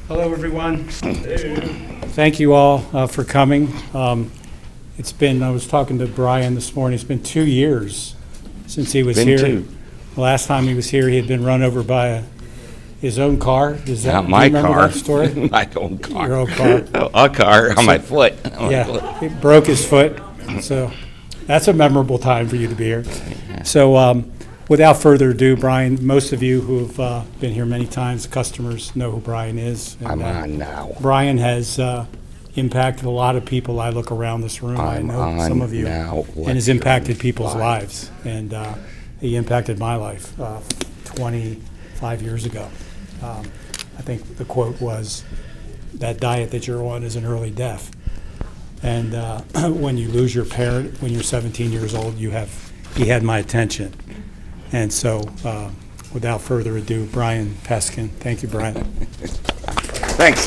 Hello, everyone. Thank you all for coming. It's been, I was talking to Brian this morning, it's been 2 years since he was here. Two. The last time he was here, he had been run over by his own car. Does that, Not my do you remember car. that story? My own car. Your own car. A car on my foot. Yeah, he broke his foot. So that's a memorable time for you to be here. So without further ado, Brian, most of you who've been here many times, customers know who Brian is. I'm And, on now. Brian has impacted a lot of people. I look around this room, I I'm know on some of you, now. and has impacted people's Live. lives. And he impacted my life 25 years ago. I think the quote was, that diet that you're on is an early death. And when you lose your parent when you're 17 years old, he had my attention. And so without further ado, Brian Peskin. Thank you, Brian. Thanks.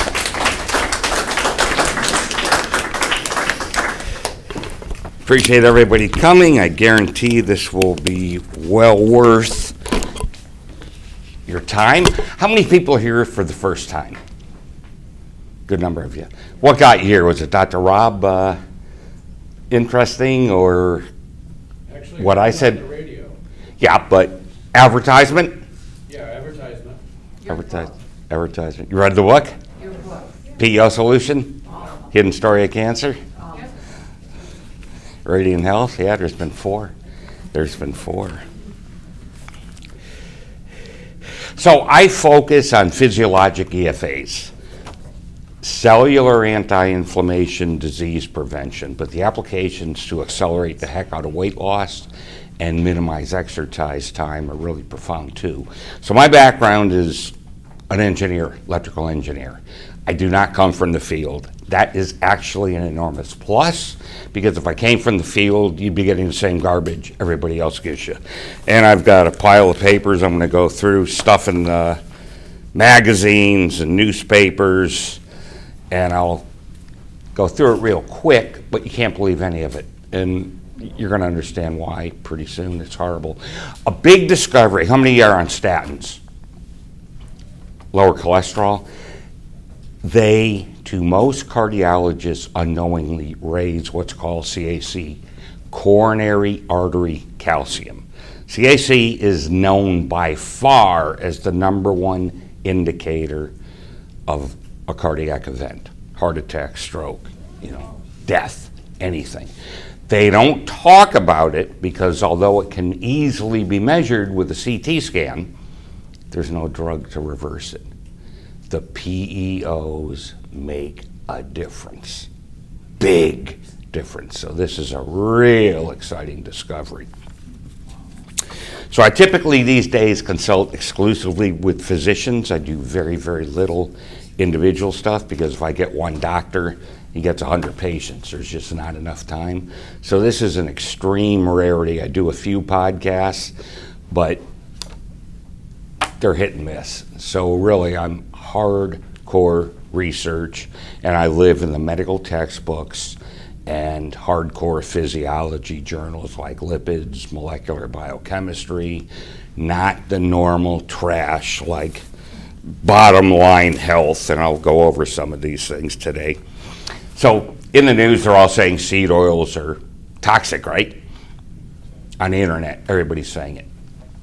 Appreciate everybody coming. I guarantee this will be well worth your time. How many people are here for the first time? Good number of you. What got you here? Was it Dr. Rob interesting, or Actually, what I on said? the radio. Yeah, but advertisement? Yeah, advertisement. Advertisement. You read the book? Your book. PEO Solution? Hidden Story of Cancer? Radiant Health? Yeah, there's been four. So I focus on physiologic EFAs, cellular anti-inflammation disease prevention, but the applications to accelerate the heck out of weight loss and minimize exercise time are really profound too. So my background is an engineer, electrical engineer. I do not come from the field. That is actually an enormous plus, because if I came from the field, you'd be getting the same garbage everybody else gives you. And I've got a pile of papers I'm going to go through, stuff in magazines and newspapers, and I'll go through it real quick, but you can't believe any of it. And you're going to understand why pretty soon. It's horrible. A big discovery. How many are on statins? Lower cholesterol. They, to most cardiologists, unknowingly raise what's called CAC, coronary artery calcium. CAC is known by far as the #1 indicator of a cardiac event, heart attack, stroke, death, anything. They don't talk about it because although it can easily be measured with a CT scan, there's no drug to reverse it. The PEOs make a difference, big difference. So this is a real exciting discovery. So I typically these days consult exclusively with physicians. I do very, very little individual stuff because if I get one doctor, he gets 100 patients. There's just not enough time. So this is an extreme rarity. I do a few podcasts, but they're hit and miss. So really, I'm hardcore research, and I live in the medical textbooks and hardcore physiology journals like lipids, molecular biochemistry, not the normal trash like Bottom Line Health, and I'll go over some of these things today. So in the news, they're all saying seed oils are toxic, right? On the internet, everybody's saying it.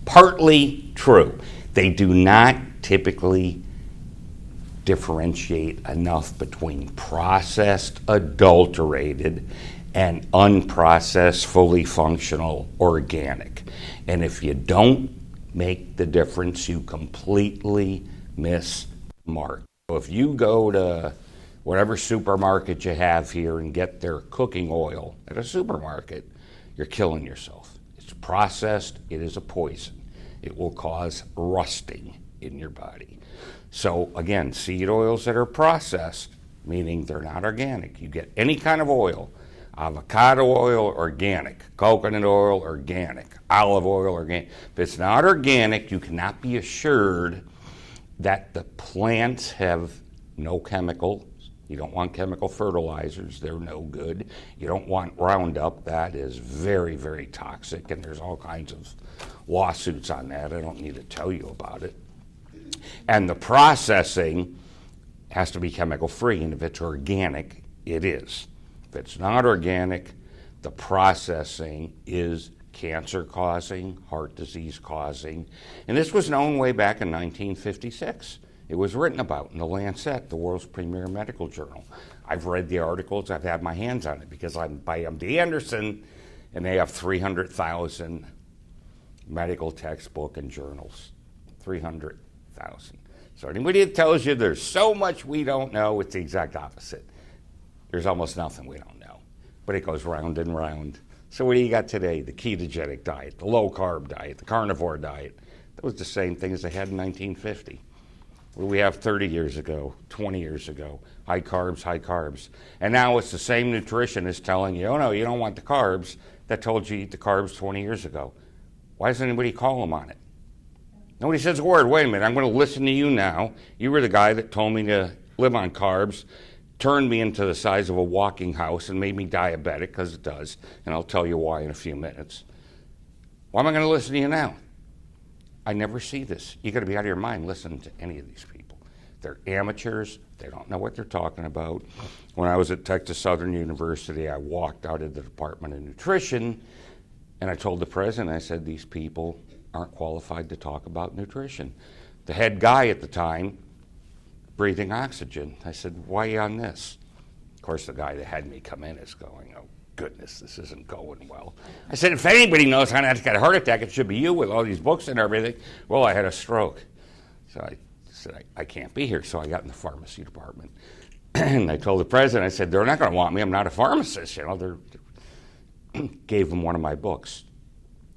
Partly true. They do not typically differentiate enough between processed, adulterated, and unprocessed, fully functional, organic. And if you don't make the difference, you completely miss the mark. So if you go to whatever supermarket you have here and get their cooking oil at a supermarket, you're killing yourself. It's processed, it is a poison. It will cause rusting in your body. So again, seed oils that are processed, meaning they're not organic. You get any kind of oil, avocado oil, organic, coconut oil, organic, olive oil, organic. If it's not organic, you cannot be assured that the plants have no chemicals. You don't want chemical fertilizers, they're no good. You don't want Roundup, that is very, very toxic, and there's all kinds of lawsuits on that. I don't need to tell you about it. And the processing has to be chemical free, and if it's organic, it is. If it's not organic, the processing is cancer causing, heart disease causing, and this was known way back in 1956. It was written about in the Lancet, the world's premier medical journal. I've read the articles, I've had my hands on it because I'm by MD Anderson, and they have 300,000 medical textbook and journals. 300,000. So anybody that tells you there's so much we don't know, it's the exact opposite. There's almost nothing we don't know, but it goes round and round. So what do you got today? The ketogenic diet, the low-carb diet, the carnivore diet. That was the same thing as they had in 1950. What do we have 30 years ago, 20 years ago? High carbs, high carbs. And now it's the same nutritionist telling you, oh no, you don't want the carbs, that told you to eat the carbs 20 years ago. Why doesn't anybody call them on it? Nobody says a word. Wait a minute, I'm going to listen to you now. You were the guy that told me to live on carbs, turned me into the size of a walking house and made me diabetic, because it does, and I'll tell you why in a few minutes. Why am I going to listen to you now? I never see this. You got to be out of your mind listening to any of these people. They're amateurs. They don't know what they're talking about. When I was at Texas Southern University, I walked out of the Department of Nutrition, and I told the president, I said, these people aren't qualified to talk about nutrition. The head guy at the time, breathing oxygen. I said, why are you on this? Of course, the guy that had me come in is going, oh, goodness, this isn't going well. I said, if anybody knows how not to get a heart attack, it should be you with all these books and everything. Well, I had a stroke. So I said, I can't be here. So I got in the pharmacy department. And I told the president, I said, they're not going to want me. I'm not a pharmacist. Gave him one of my books.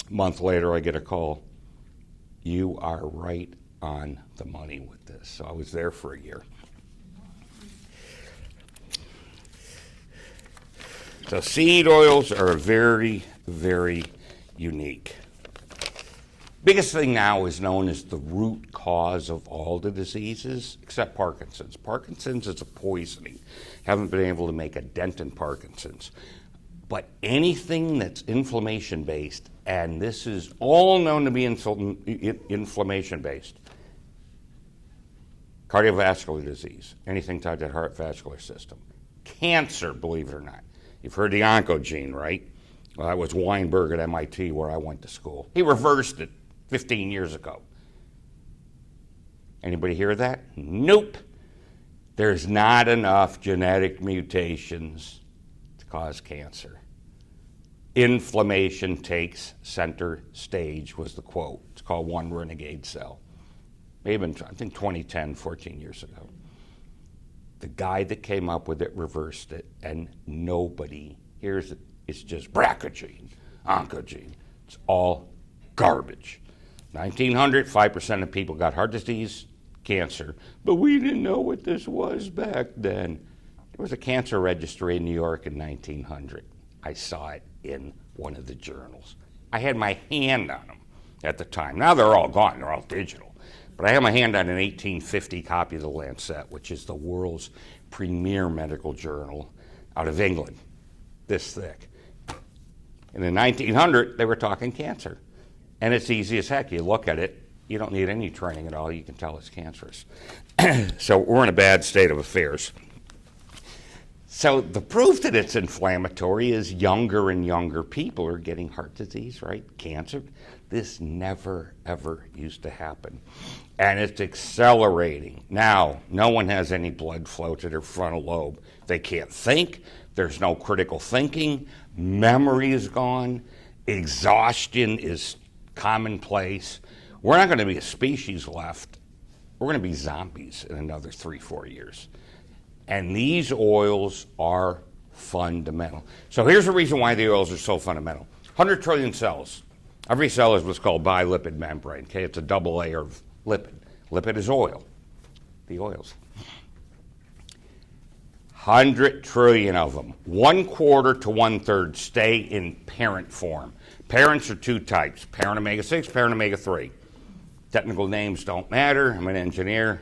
A month later, I get a call. You are right on the money with this. So I was there for a year. So seed oils are very, very unique. Biggest thing now is known as the root cause of all the diseases, except Parkinson's. Parkinson's is a poisoning. Haven't been able to make a dent in Parkinson's. But anything that's inflammation-based, and this is all known to be inflammation-based, cardiovascular disease, anything tied to the heart vascular system, cancer, believe it or not. You've heard the oncogene, right? Well, that was Weinberg at MIT, where I went to school. He reversed it 15 years ago. Anybody hear that? Nope. There's not enough genetic mutations to cause cancer. Inflammation takes center stage, was the quote. It's called one renegade cell. Maybe in, I think, 2010, 14 years ago. The guy that came up with it reversed it, and nobody hears it. It's just brachygene, oncogene. It's all garbage. 1900, 5% of people got heart disease, cancer, but we didn't know what this was back then. There was a cancer registry in New York in 1900. I saw it in one of the journals. I had my hand on them at the time. Now they're all gone, they're all digital. But I had my hand on an 1850 copy of the Lancet, which is the world's premier medical journal out of England, this thick. And in 1900, they were talking cancer. And it's easy as heck. You look at it, you don't need any training at all. You can tell it's cancerous. So we're in a bad state of affairs. So the proof that it's inflammatory is younger and younger people are getting heart disease, right? Cancer. This never, ever used to happen. And it's accelerating. Now, no one has any blood flow to their frontal lobe. They can't think. There's no critical thinking. Memory is gone. Exhaustion is commonplace. We're not going to be a species left. We're going to be zombies in another 3-4 years. And these oils are fundamental. So here's the reason why the oils are so fundamental. 100 trillion cells. Every cell is what's called bilipid membrane. Okay, it's a double layer of lipid. Lipid is oil. The oils. 100 trillion of them. 1/4 to 1/3 stay in parent form. Parents are two types, parent omega-6, parent omega-3. Technical names don't matter. I'm an engineer.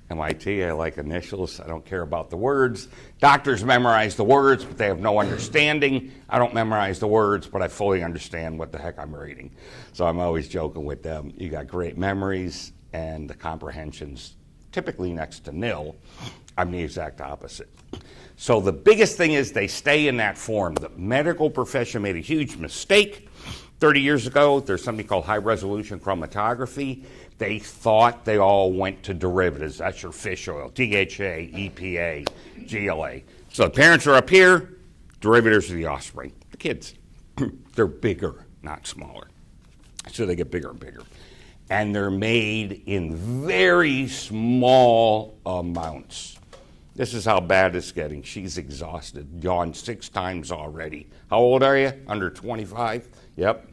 MIT, I like initials. I don't care about the words. Doctors memorize the words, but they have no understanding. I don't memorize the words, but I fully understand what the heck I'm reading. So I'm always joking with them. You got great memories, and the comprehension's typically next to nil. I'm the exact opposite. So the biggest thing is they stay in that form. The medical profession made a huge mistake 30 years ago. There's something called high-resolution chromatography. They thought they all went to derivatives. That's your fish oil, DHA, EPA, GLA. So the parents are up here, derivatives are the offspring. The kids, they're bigger, not smaller. So they get bigger and bigger. And they're made in very small amounts. This is how bad it's getting. She's exhausted, yawned 6 times already. How old are you? Under 25? Yep.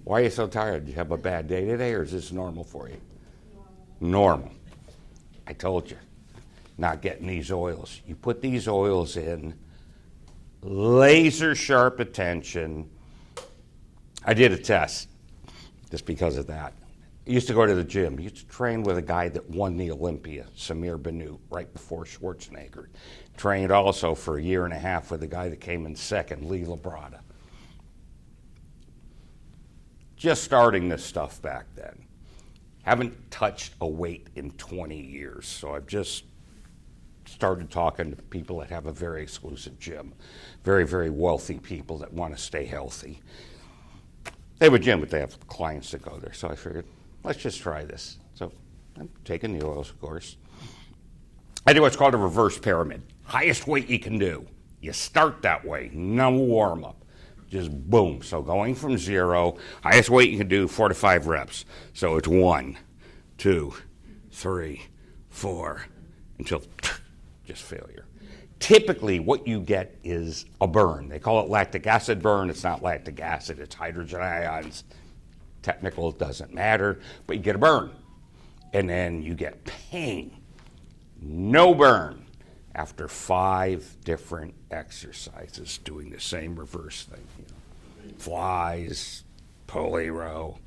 Why are you so tired? Did you have a bad day today, or is this normal for you? Normal. I told you, not getting these oils. You put these oils in, laser sharp attention. I did a test just because of that. I used to go to the gym. I used to train with a guy that won the Olympia, Samir Banu, right before Schwarzenegger. Trained also for a year and a half with a guy that came in second, Lee Labrada. Just starting this stuff back then. Haven't touched a weight in 20 years, so I've just started talking to people that have a very exclusive gym. Very, very wealthy people that want to stay healthy. They have a gym, but they have clients that go there. So I figured, let's just try this. So I'm taking the oils, of course. I do what's called a reverse pyramid. Highest weight you can do. You start that way, no warm-up. Just boom. So going from 0, highest weight you can do, 4 to 5 reps. So it's 1, 2, 3, 4, until just failure. Typically, what you get is a burn. They call it lactic acid burn. It's not lactic acid, it's hydrogen ions. Technical, it doesn't matter, but you get a burn. And then you get pain. No burn after 5 different exercises doing the same reverse thing. Flies, pulley row,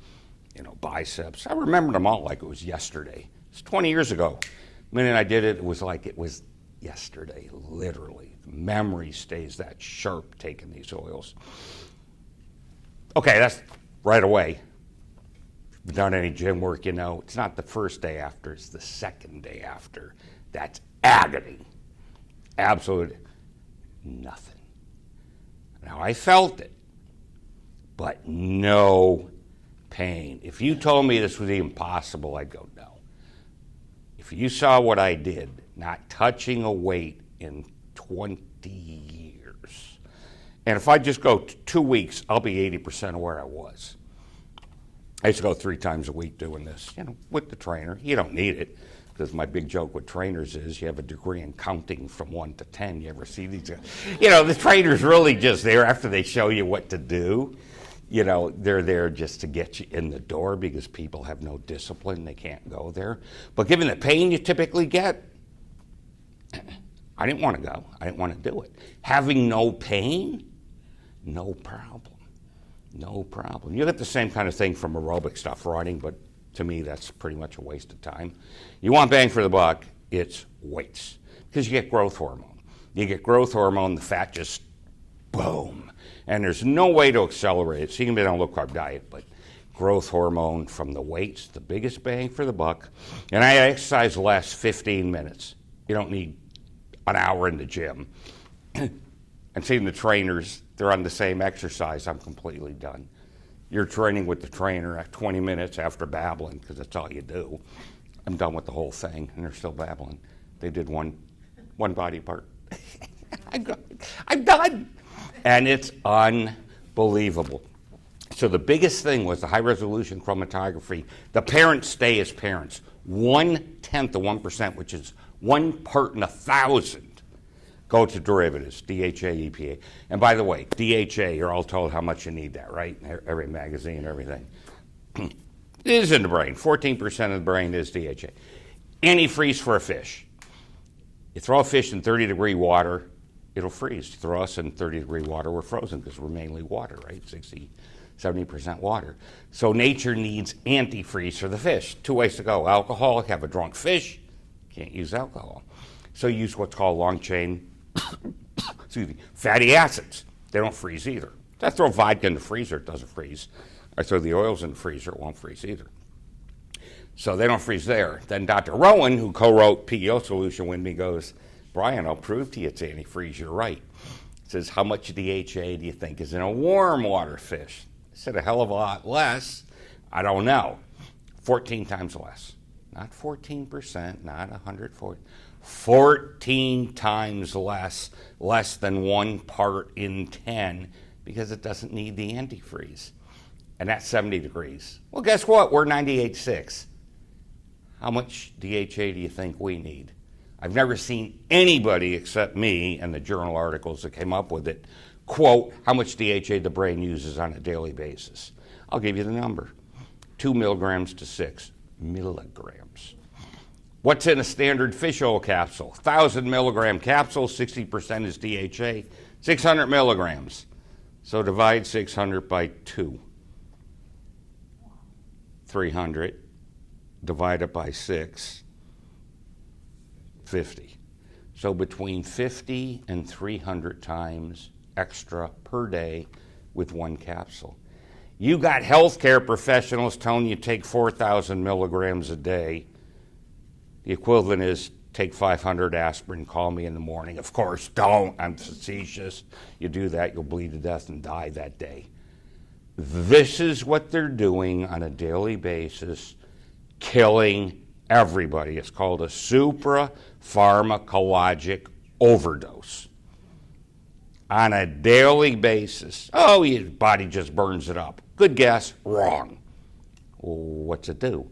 biceps. I remembered them all like it was yesterday. It's 20 years ago. The minute I did it, it was like it was yesterday, literally. The memory stays that sharp taking these oils. Okay, that's right away. If you've done any gym work, it's not the first day after, it's the second day after. That's agony. Absolute nothing. Now, I felt it, but no pain. If you told me this was even possible, I'd go, no. If you saw what I did, not touching a weight in 20 years, and if I just go 2 weeks, I'll be 80% of where I was. I used to go 3 times a week doing this, with the trainer. You don't need it, because my big joke with trainers is you have a degree in counting from 1 to 10. You ever see these? The trainer's really just there after they show you what to do. They're there just to get you in the door because people have no discipline. They can't go there. But given the pain you typically get, I didn't want to go. I didn't want to do it. Having no pain, no problem. No problem. You get the same kind of thing from aerobic stuff, running, but to me that's pretty much a waste of time. You want bang for the buck, it's weights. Because you get growth hormone. You get growth hormone, the fat just boom. And there's no way to accelerate it. So you can be on a low-carb diet, but growth hormone from the weights, the biggest bang for the buck. And I exercise the last 15 minutes. You don't need an hour in the gym. And seeing the trainers, they're on the same exercise, I'm completely done. You're training with the trainer at 20 minutes after babbling, because that's all you do. I'm done with the whole thing, and they're still babbling. They did one body part. I'm done. And it's unbelievable. So the biggest thing was the high-resolution chromatography. The parents stay as parents. 1/10 of 1%, which is 1 part in 1,000, go to derivatives, DHA, EPA. And by the way, DHA, you're all told how much you need that, right? Every magazine, everything. It is in the brain. 14% of the brain is DHA. Antifreeze for a fish. You throw a fish in 30-degree water, it'll freeze. You throw us in 30-degree water, we're frozen because we're mainly water, right? 60, 70% water. So nature needs antifreeze for the fish. 2 ways to go. Alcohol, have a drunk fish, can't use alcohol. So use what's called long-chain fatty acids. They don't freeze either. I throw vodka in the freezer, it doesn't freeze. I throw the oils in the freezer, it won't freeze either. So they don't freeze there. Then Dr. Rowan, who co-wrote PEO Solution with me, goes, Brian, I'll prove to you it's antifreeze. You're right. He says, how much DHA do you think is in a warm water fish? I said, a hell of a lot less. I don't know. 14 times less. Not 14%, not 140. 14 times less than 1 part in 10, because it doesn't need the antifreeze. And that's 70 degrees. Well, guess what? We're 98.6. How much DHA do you think we need? I've never seen anybody except me and the journal articles that came up with it quote how much DHA the brain uses on a daily basis. I'll give you the number. 2 milligrams to 6 milligrams. What's in a standard fish oil capsule? 1,000 milligram capsule, 60% is DHA, 600 milligrams. So divide 600 by 2. 300. Divide it by 6. 50. So between 50 and 300 times extra per day with one capsule. You got healthcare professionals telling you take 4,000 milligrams a day. The equivalent is take 500 aspirin, call me in the morning. Of course, don't. I'm facetious. You do that, you'll bleed to death and die that day. This is what they're doing on a daily basis, killing everybody. It's called a suprapharmacologic overdose. On a daily basis. Oh, your body just burns it up. Good guess, wrong. What's it do?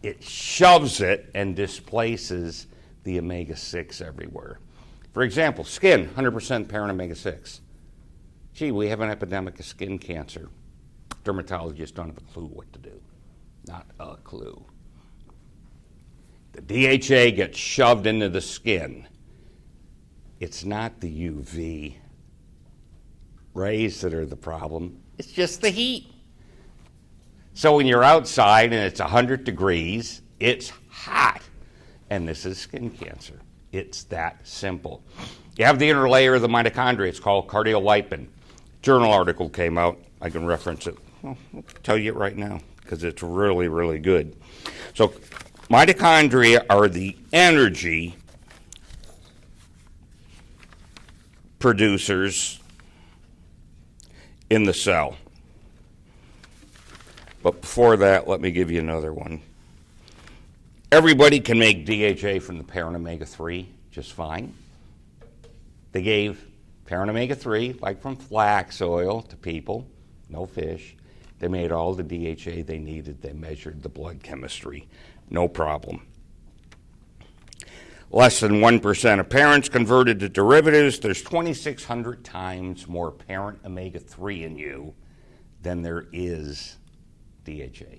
It shoves it and displaces the omega-6 everywhere. For example, skin, 100% parent omega-6. Gee, we have an epidemic of skin cancer. Dermatologists don't have a clue what to do. Not a clue. The DHA gets shoved into the skin. It's not the UV rays that are the problem. It's just the heat. So when you're outside and it's 100 degrees, it's hot. And this is skin cancer. It's that simple. You have the inner layer of the mitochondria. It's called cardiolipin. Journal article came out. I can reference it. Well, I'll tell you it right now because it's really, really good. So mitochondria are the energy producers in the cell. But before that, let me give you another one. Everybody can make DHA from the parent omega-3 just fine. They gave parent omega-3, like from flax oil, to people, no fish. They made all the DHA they needed. They measured the blood chemistry, no problem. Less than 1% of parents converted to derivatives. There's 2,600 times more parent omega-3 in you than there is DHA.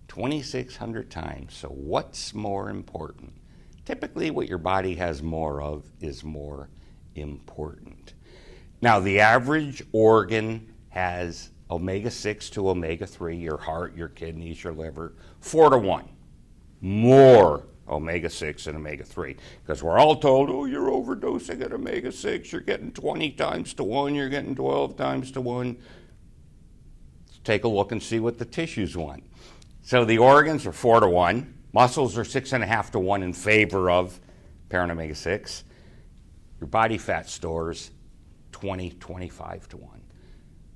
2,600 times. So what's more important? Typically what your body has more of is more important. Now the average organ has omega-6 to omega-3, your heart, your kidneys, your liver, 4 to 1. More omega-6 and omega-3. Because we're all told, oh, you're overdosing at omega-6, you're getting 20 times to 1, you're getting 12 times to 1. Let's take a look and see what the tissues want. So the organs are 4 to 1. Muscles are 6.5 to 1 in favor of parent omega-6. Your body fat stores, 25 to 1.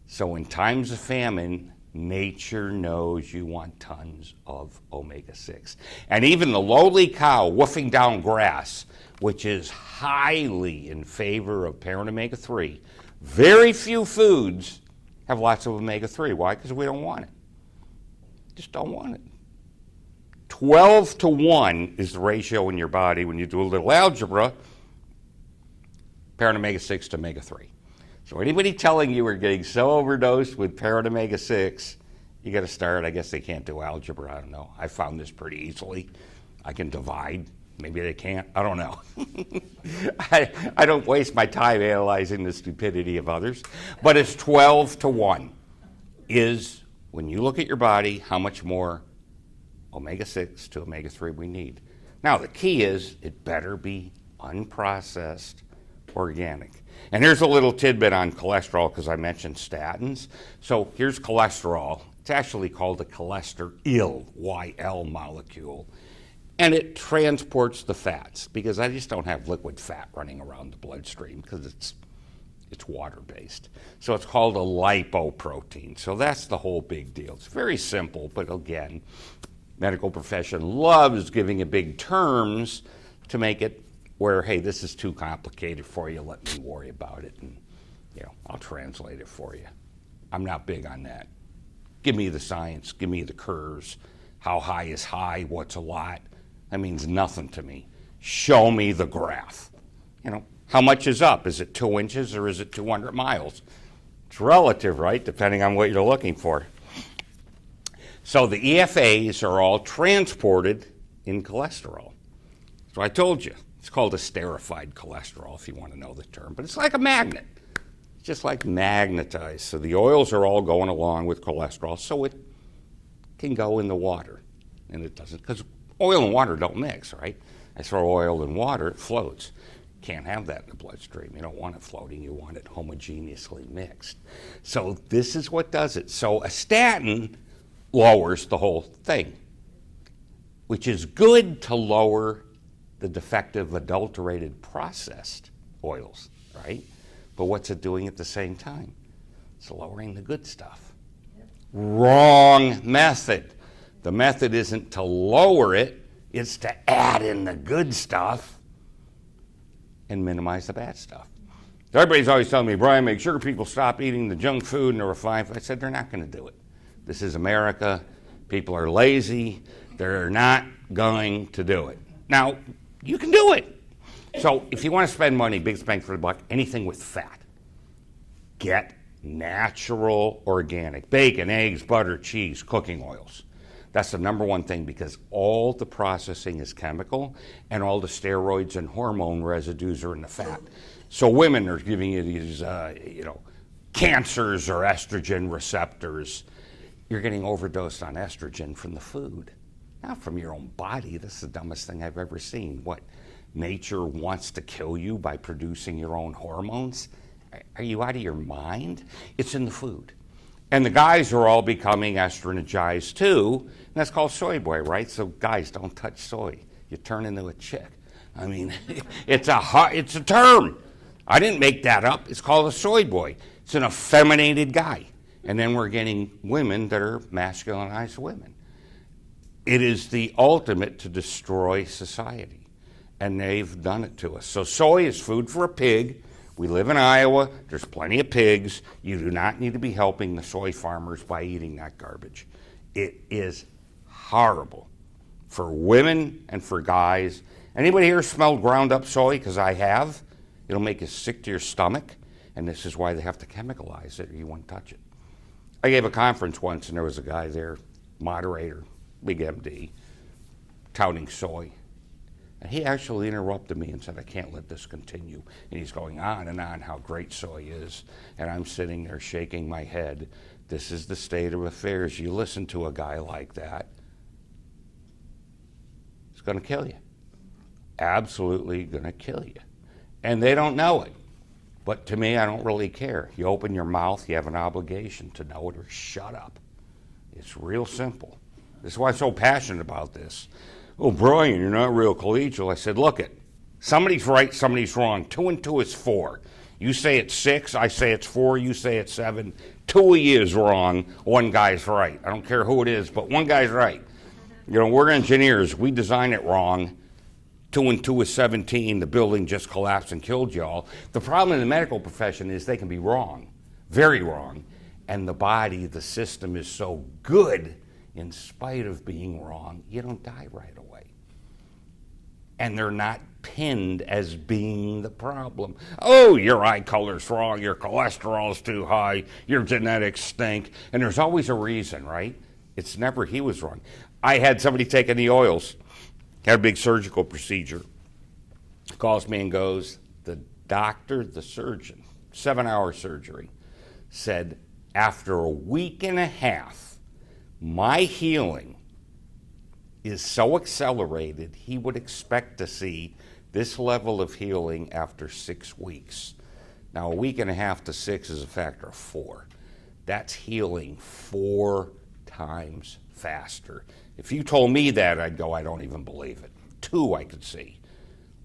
So in times of famine, nature knows you want tons of omega-6. And even the lowly cow woofing down grass, which is highly in favor of parent omega-3, very few foods have lots of omega-3. Why? Because we don't want it. Just don't want it. 12 to 1 is the ratio in your body when you do a little algebra, parent omega-6 to omega-3. So anybody telling you we're getting so overdosed with parent omega-6, you got to start. I guess they can't do algebra. I don't know. I found this pretty easily. I can divide. Maybe they can't. I don't know. I don't waste my time analyzing the stupidity of others. But it's 12 to 1 is, when you look at your body, how much more omega-6 to omega-3 we need. Now, the key is it better be unprocessed, organic. And here's a little tidbit on cholesterol because I mentioned statins. So here's cholesterol It's actually called a cholesterol, YL molecule. And it transports the fats, because I just don't have liquid fat running around the bloodstream because it's water-based. So it's called a lipoprotein. So that's the whole big deal. It's very simple, but again, medical profession loves giving it big terms to make it where, hey, this is too complicated for you, let me worry about it, and I'll translate it for you. I'm not big on that. Give me the science, give me the curves. How high is high, what's a lot? That means nothing to me. Show me the graph. How much is up? Is it 2 inches or is it 200 miles? It's relative, right, depending on what you're looking for. So the EFAs are all transported in cholesterol. So I told you, it's called esterified cholesterol, if you want to know the term, but it's like a magnet. It's just like magnetized. So the oils are all going along with cholesterol, so it can go in the water. And it doesn't, because oil and water don't mix, right? I throw oil in water, it floats. Can't have that in the bloodstream. You don't want it floating, you want it homogeneously mixed. So this is what does it. So a statin lowers the whole thing, which is good to lower the defective, adulterated, processed oils, right? But what's it doing at the same time? It's lowering the good stuff. Wrong method. The method isn't to lower it, it's to add in the good stuff and minimize the bad stuff. Everybody's always telling me, Brian, make sure people stop eating the junk food and the refined food. I said, they're not going to do it. This is America. People are lazy. They're not going to do it. Now, you can do it. So if you want to spend money, big bang for the buck, anything with fat, get natural, organic. Bacon, eggs, butter, cheese, cooking oils. That's the number one thing, because all the processing is chemical and all the steroids and hormone residues are in the fat. So women are giving you these, cancers or estrogen receptors. You're getting overdosed on estrogen from the food, not from your own body. This is the dumbest thing I've ever seen. What, nature wants to kill you by producing your own hormones? Are you out of your mind? It's in the food. And the guys are all becoming estrogized too, and that's called soy boy, right? So guys, don't touch soy. You turn into a chick. I mean, it's a term. I didn't make that up. It's called a soy boy. It's an effeminated guy. And then we're getting women that are masculinized women. It is the ultimate to destroy society, and they've done it to us. So soy is food for a pig. We live in Iowa. There's plenty of pigs. You do not need to be helping the soy farmers by eating that garbage. It is horrible for women and for guys. Anybody here smelled ground up soy? Because I have. It'll make you sick to your stomach, and this is why they have to chemicalize it or you won't touch it. I gave a conference once, and there was a guy there, moderator, big MD, touting soy. And he actually interrupted me and said, I can't let this continue. And he's going on and on how great soy is. And I'm sitting there shaking my head. This is the state of affairs. You listen to a guy like that, it's going to kill you. Absolutely going to kill you. And they don't know it. But to me, I don't really care. You open your mouth, you have an obligation to know it or shut up. It's real simple. This is why I'm so passionate about this. Oh, Brian, you're not real collegial. I said, look it, somebody's right, somebody's wrong. 2 and 2 is 4. You say it's 6, I say it's 4, you say it's 7. 2 of you is wrong, one guy's right. I don't care who it is, but one guy's right. We're engineers. We design it wrong. 2 and 2 is 17. The building just collapsed and killed y'all. The problem in the medical profession is they can be wrong, very wrong. And the body, the system is so good, in spite of being wrong, you don't die right away. And they're not pinned as being the problem. Oh, your eye color's wrong, your cholesterol's too high, your genetics stink. And there's always a reason, right? It's never he was wrong. I had somebody taking the oils, had a big surgical procedure, calls me and goes, the doctor, the surgeon, 7-hour surgery, said, after a week and a half, my healing is so accelerated, he would expect to see this level of healing after 6 weeks. Now, a week and a half to 6 is a factor of 4. That's healing 4 times faster. If you told me that, I'd go, I don't even believe it. 2 I could see.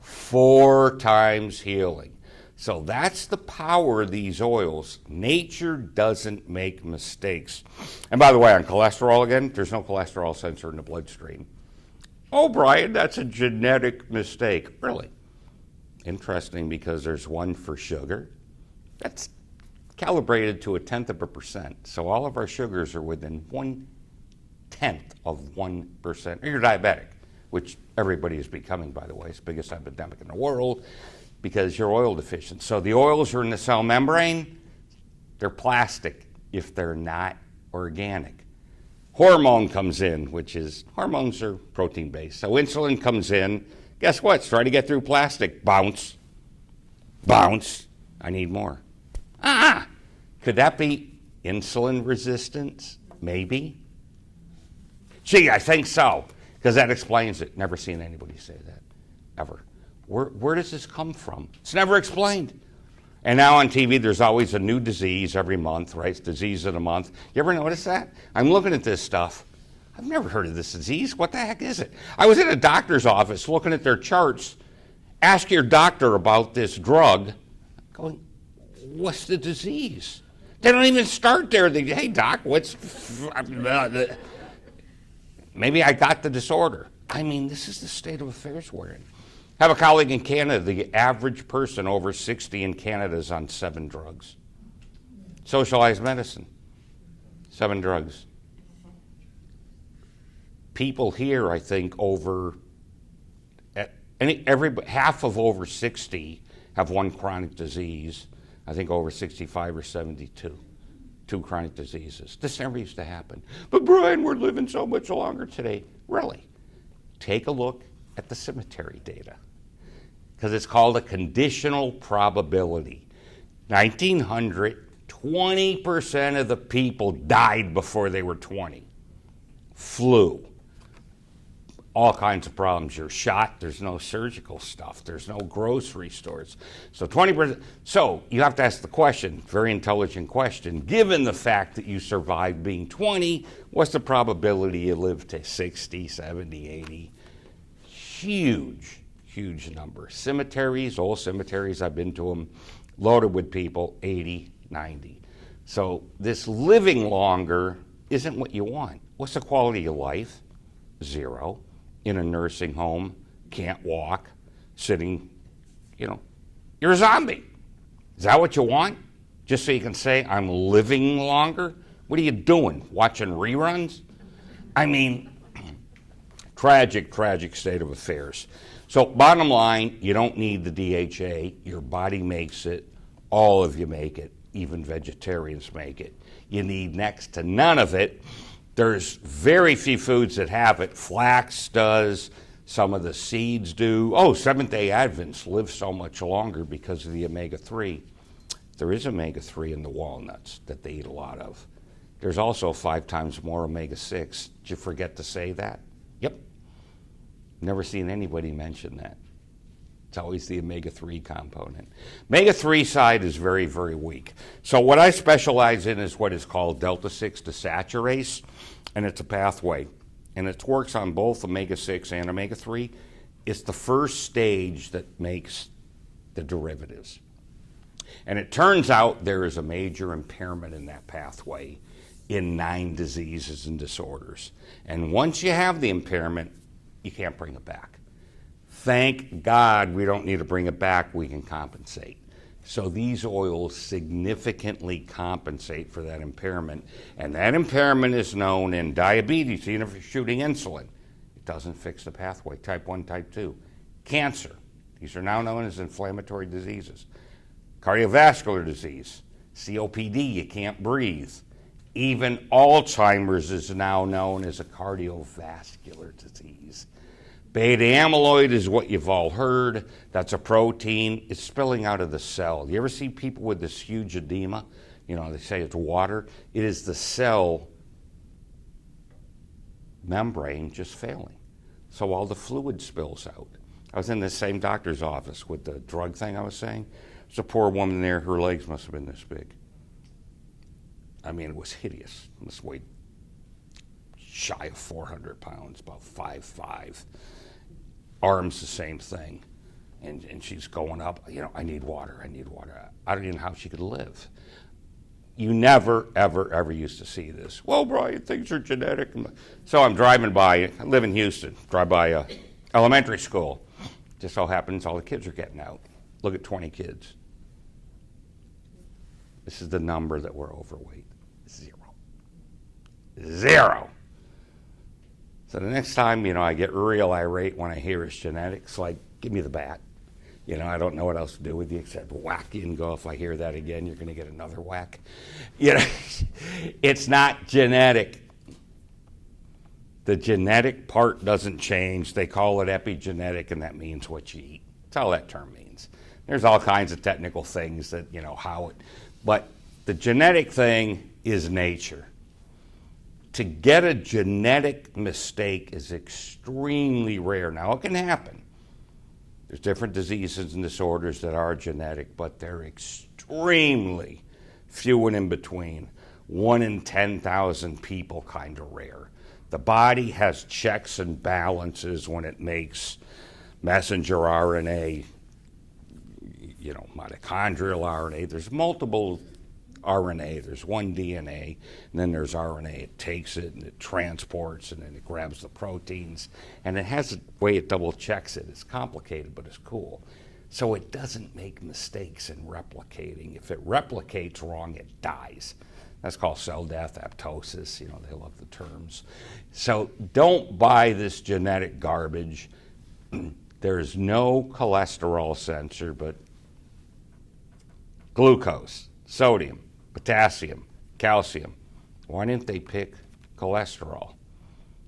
4 times healing. So that's the power of these oils. Nature doesn't make mistakes. And by the way, on cholesterol again, there's no cholesterol sensor in the bloodstream. Oh, Brian, that's a genetic mistake. Really? Interesting, because there's one for sugar. That's calibrated to 0.1%. So all of our sugars are within 0.1%. Or you're diabetic, which everybody is becoming, by the way. It's the biggest epidemic in the world because you're oil deficient. So the oils are in the cell membrane. They're plastic if they're not organic. Hormone comes in, which is, hormones are protein-based. So insulin comes in. Guess what? It's trying to get through plastic. Bounce. Bounce. I need more. Could that be insulin resistance? Maybe. Gee, I think so, because that explains it. Never seen anybody say that, ever. Where does this come from? It's never explained. And now on TV, there's always a new disease every month, right? It's disease of the month. You ever notice that? I'm looking at this stuff. I've never heard of this disease. What the heck is it? I was in a doctor's office looking at their charts. Ask your doctor about this drug. Going, what's the disease? They don't even start there. They, hey, doc, what's... Maybe I got the disorder. I mean, this is the state of affairs we're in. I have a colleague in Canada. The average person over 60 in Canada is on 7 drugs. Socialized medicine, 7 drugs. People here, I think, half of over 60 have one chronic disease. I think over 65 or 72, 2 chronic diseases. This never used to happen. But Brian, we're living so much longer today. Really? Take a look at the cemetery data, because it's called a conditional probability. 1900, 20% of the people died before they were 20. Flu. All kinds of problems. You're shot, there's no surgical stuff, there's no grocery stores. So 20%. So you have to ask the question, very intelligent question, given the fact that you survived being 20, what's the probability you live to 60, 70, 80? Huge, huge number. Cemeteries, old cemeteries, I've been to them, loaded with people, 80, 90. So this living longer isn't what you want. What's the quality of life? 0. In a nursing home, can't walk, sitting, you're a zombie. Is that what you want? Just so you can say, I'm living longer? What are you doing? Watching reruns? I mean, tragic, tragic state of affairs. So bottom line, you don't need the DHA. Your body makes it. All of you make it. Even vegetarians make it. You need next to none of it. There's very few foods that have it. Flax does. Some of the seeds do. Oh, Seventh-day Adventists live so much longer because of the omega-3. There is omega-3 in the walnuts that they eat a lot of. There's also 5 times more omega-6. Did you forget to say that? Yep. Never seen anybody mention that. It's always the omega-3 component. Omega-3 side is very, very weak. So what I specialize in is what is called delta-6 desaturase, and it's a pathway. And it works on both omega-6 and omega-3. It's the first stage that makes the derivatives. And it turns out there is a major impairment in that pathway in 9 diseases and disorders. And once you have the impairment, you can't bring it back. Thank God we don't need to bring it back, we can compensate. So these oils significantly compensate for that impairment, and that impairment is known in diabetes, even if you're shooting insulin. It doesn't fix the pathway, type 1, type 2. Cancer, these are now known as inflammatory diseases. Cardiovascular disease, COPD, you can't breathe. Even Alzheimer's is now known as a cardiovascular disease. Beta amyloid is what you've all heard. That's a protein. It's spilling out of the cell. You ever see people with this huge edema? They say it's water. It is the cell membrane just failing. So all the fluid spills out. I was in the same doctor's office with the drug thing I was saying. There's a poor woman there. Her legs must have been this big. I mean, it was hideous. It must weigh shy of 400 pounds, about 5'5". Arms the same thing. And she's going up, I need water, I need water. I don't even know how she could live. You never, ever, ever used to see this. Well, Brian, things are genetic. So I'm driving by, I live in Houston, drive by a elementary school. Just so happens all the kids are getting out. Look at 20 kids. This is the number that we're overweight. 0. 0. So the next time, I get real irate when I hear it's genetics, like, give me the bat. I don't know what else to do with you except whack you and go, if I hear that again, you're going to get another whack. It's not genetic. The genetic part doesn't change. They call it epigenetic, and that means what you eat. That's all that term means. There's all kinds of technical things that, but the genetic thing is nature. To get a genetic mistake is extremely rare. Now, it can happen. There's different diseases and disorders that are genetic, but they're extremely few and in between. 1 in 10,000 people, kind of rare. The body has checks and balances when it makes messenger RNA, mitochondrial RNA. There's multiple RNA. There's one DNA, and then there's RNA. It takes it and it transports, and then it grabs the proteins, and it has a way it double checks it. It's complicated, but it's cool. So it doesn't make mistakes in replicating. If it replicates wrong, it dies. That's called cell death, apoptosis. They love the terms. So don't buy this genetic garbage. There's no cholesterol sensor, but glucose, sodium, potassium, calcium. Why didn't they pick cholesterol?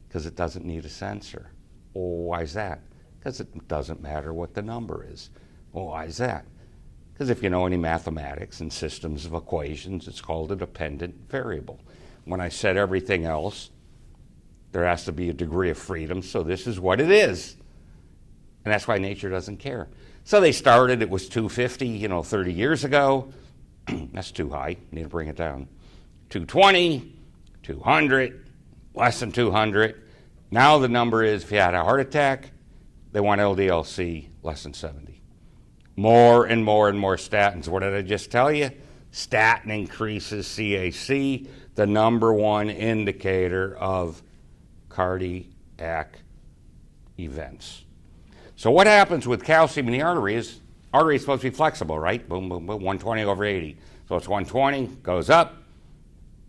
Because it doesn't need a sensor. Well, why is that? Because it doesn't matter what the number is. Well, why is that? Because if you know any mathematics and systems of equations, it's called a dependent variable. When I said everything else, there has to be a degree of freedom, so this is what it is. And that's why nature doesn't care. So they started, it was 250, 30 years ago. That's too high, need to bring it down. 220, 200, less than 200. Now the number is, if you had a heart attack, they want LDL-C less than 70. More and more and more statins. What did I just tell you? Statin increases CAC, the number one indicator of cardiac events. So what happens with calcium in the artery is supposed to be flexible, right? Boom, boom, boom, 120 over 80. So it's 120, goes up,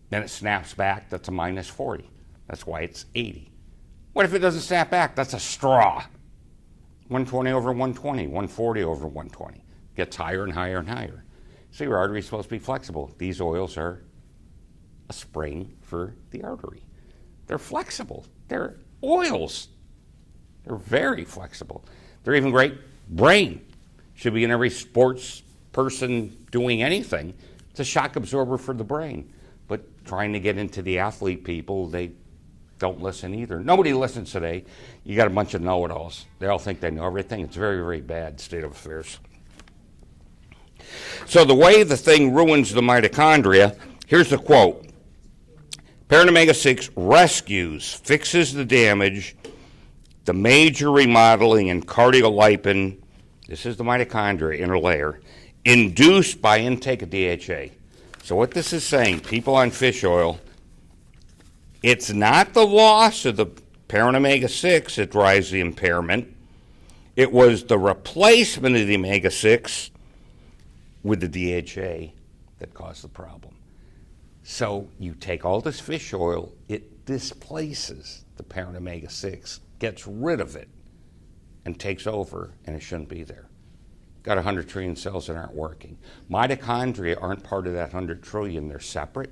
then it snaps back. That's a minus 40. That's why it's 80. What if it doesn't snap back? That's a straw. 120 over 120, 140 over 120. Gets higher and higher and higher. So your artery is supposed to be flexible. These oils are a spring for the artery. They're flexible. They're oils. They're very flexible. They're even great brain. Should be in every sports person doing anything. It's a shock absorber for the brain. But trying to get into the athlete people, they don't listen either. Nobody listens today. You got a bunch of know-it-alls. They all think they know everything. It's a very, very bad state of affairs. So the way the thing ruins the mitochondria, here's the quote. Parent omega-6 rescues, fixes the damage, the major remodeling in cardiolipin, this is the mitochondria inner layer, induced by intake of DHA. So what this is saying, people on fish oil, it's not the loss of the parent omega-6 that drives the impairment. It was the replacement of the omega-6 with the DHA that caused the problem. So you take all this fish oil, it displaces the parent omega-6, gets rid of it, and takes over, and it shouldn't be there. Got 100 trillion cells that aren't working. Mitochondria aren't part of that 100 trillion, they're separate.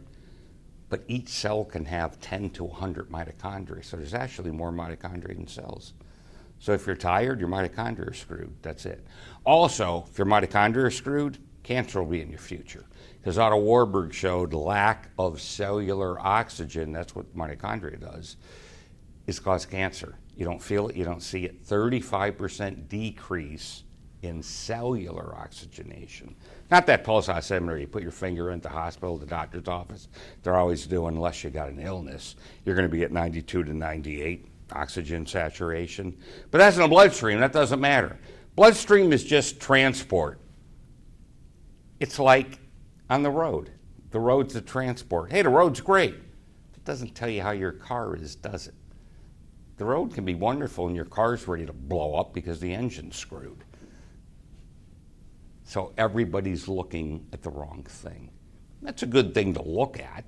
But each cell can have 10 to 100 mitochondria, so there's actually more mitochondria than cells. So if you're tired, your mitochondria are screwed. That's it. Also, if your mitochondria are screwed, cancer will be in your future. Because Otto Warburg showed lack of cellular oxygen, that's what mitochondria does, is cause cancer. You don't feel it, you don't see it. 35% decrease in cellular oxygenation. Not that pulse oximeter you put your finger in the hospital, the doctor's office. They're always doing, unless you got an illness, you're going to be at 92 to 98 oxygen saturation. But that's in the bloodstream. That doesn't matter. Bloodstream is just transport. It's like on the road. The road's the transport. Hey, the road's great. It doesn't tell you how your car is, does it? The road can be wonderful and your car's ready to blow up because the engine's screwed. So everybody's looking at the wrong thing. That's a good thing to look at.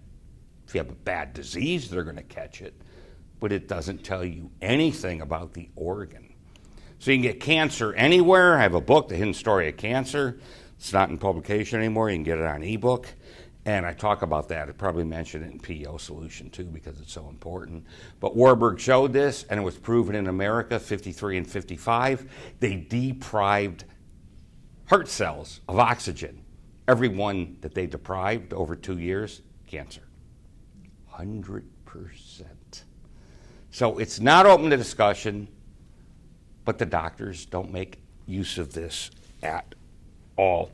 If you have a bad disease, they're going to catch it. But it doesn't tell you anything about the organ. So you can get cancer anywhere. I have a book, The Hidden Story of Cancer. It's not in publication anymore. You can get it on ebook. And I talk about that. I probably mentioned it in PO Solution too because it's so important. But Warburg showed this, and it was proven in America, 53 and 55. They deprived heart cells of oxygen. Every one that they deprived over 2 years, cancer. 100%. So it's not open to discussion, but the doctors don't make use of this at all.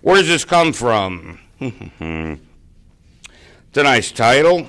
Where does this come from? It's a nice title.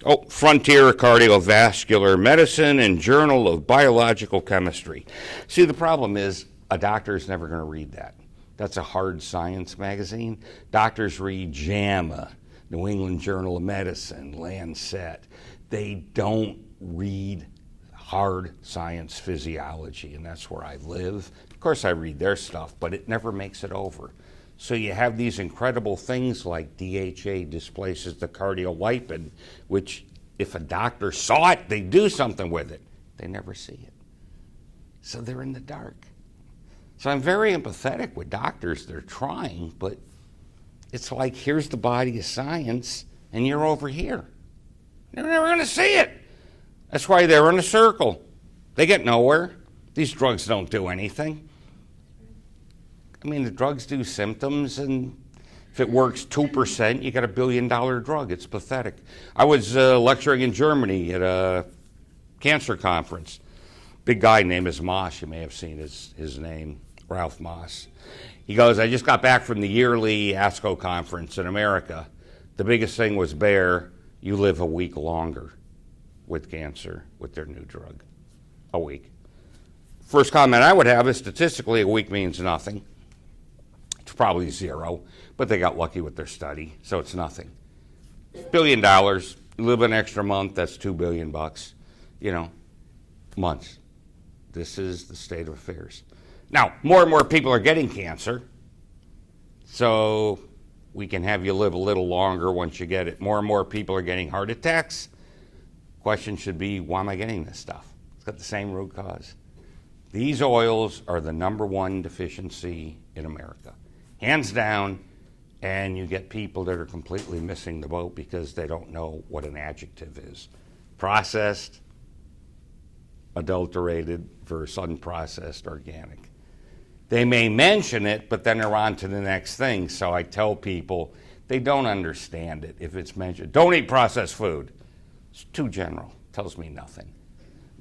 Oh, Frontier Cardiovascular Medicine and Journal of Biological Chemistry. See, the problem is a doctor's never going to read that. That's a hard science magazine. Doctors read JAMA, New England Journal of Medicine, Lancet. They don't read hard science physiology, and that's where I live. Of course, I read their stuff, but it never makes it over. So you have these incredible things like DHA displaces the cardiolipin, which if a doctor saw it, they'd do something with it. They never see it. So they're in the dark. So I'm very empathetic with doctors. They're trying, but it's like, here's the body of science, and you're over here. They're never going to see it. That's why they're in a circle. They get nowhere. These drugs don't do anything. I mean, the drugs do symptoms, and if it works 2%, you got $1 billion drug. It's pathetic. I was lecturing in Germany at a cancer conference. Big guy named is Moss. You may have seen his name, Ralph Moss. He goes, I just got back from the yearly ASCO conference in America. The biggest thing was Bayer, you live a week longer with cancer with their new drug. A week. First comment I would have is statistically a week means nothing. It's probably 0, but they got lucky with their study, so it's nothing. $1 billion, you live an extra month, that's $2 billion, months. This is the state of affairs. Now, more and more people are getting cancer, so we can have you live a little longer once you get it. More and more people are getting heart attacks. Question should be, why am I getting this stuff? It's got the same root cause. These oils are the #1 deficiency in America. Hands down, and you get people that are completely missing the boat because they don't know what an adjective is. Processed, adulterated versus unprocessed organic. They may mention it, but then they're on to the next thing. So I tell people, they don't understand it if it's mentioned. Don't eat processed food. It's too general. Tells me nothing.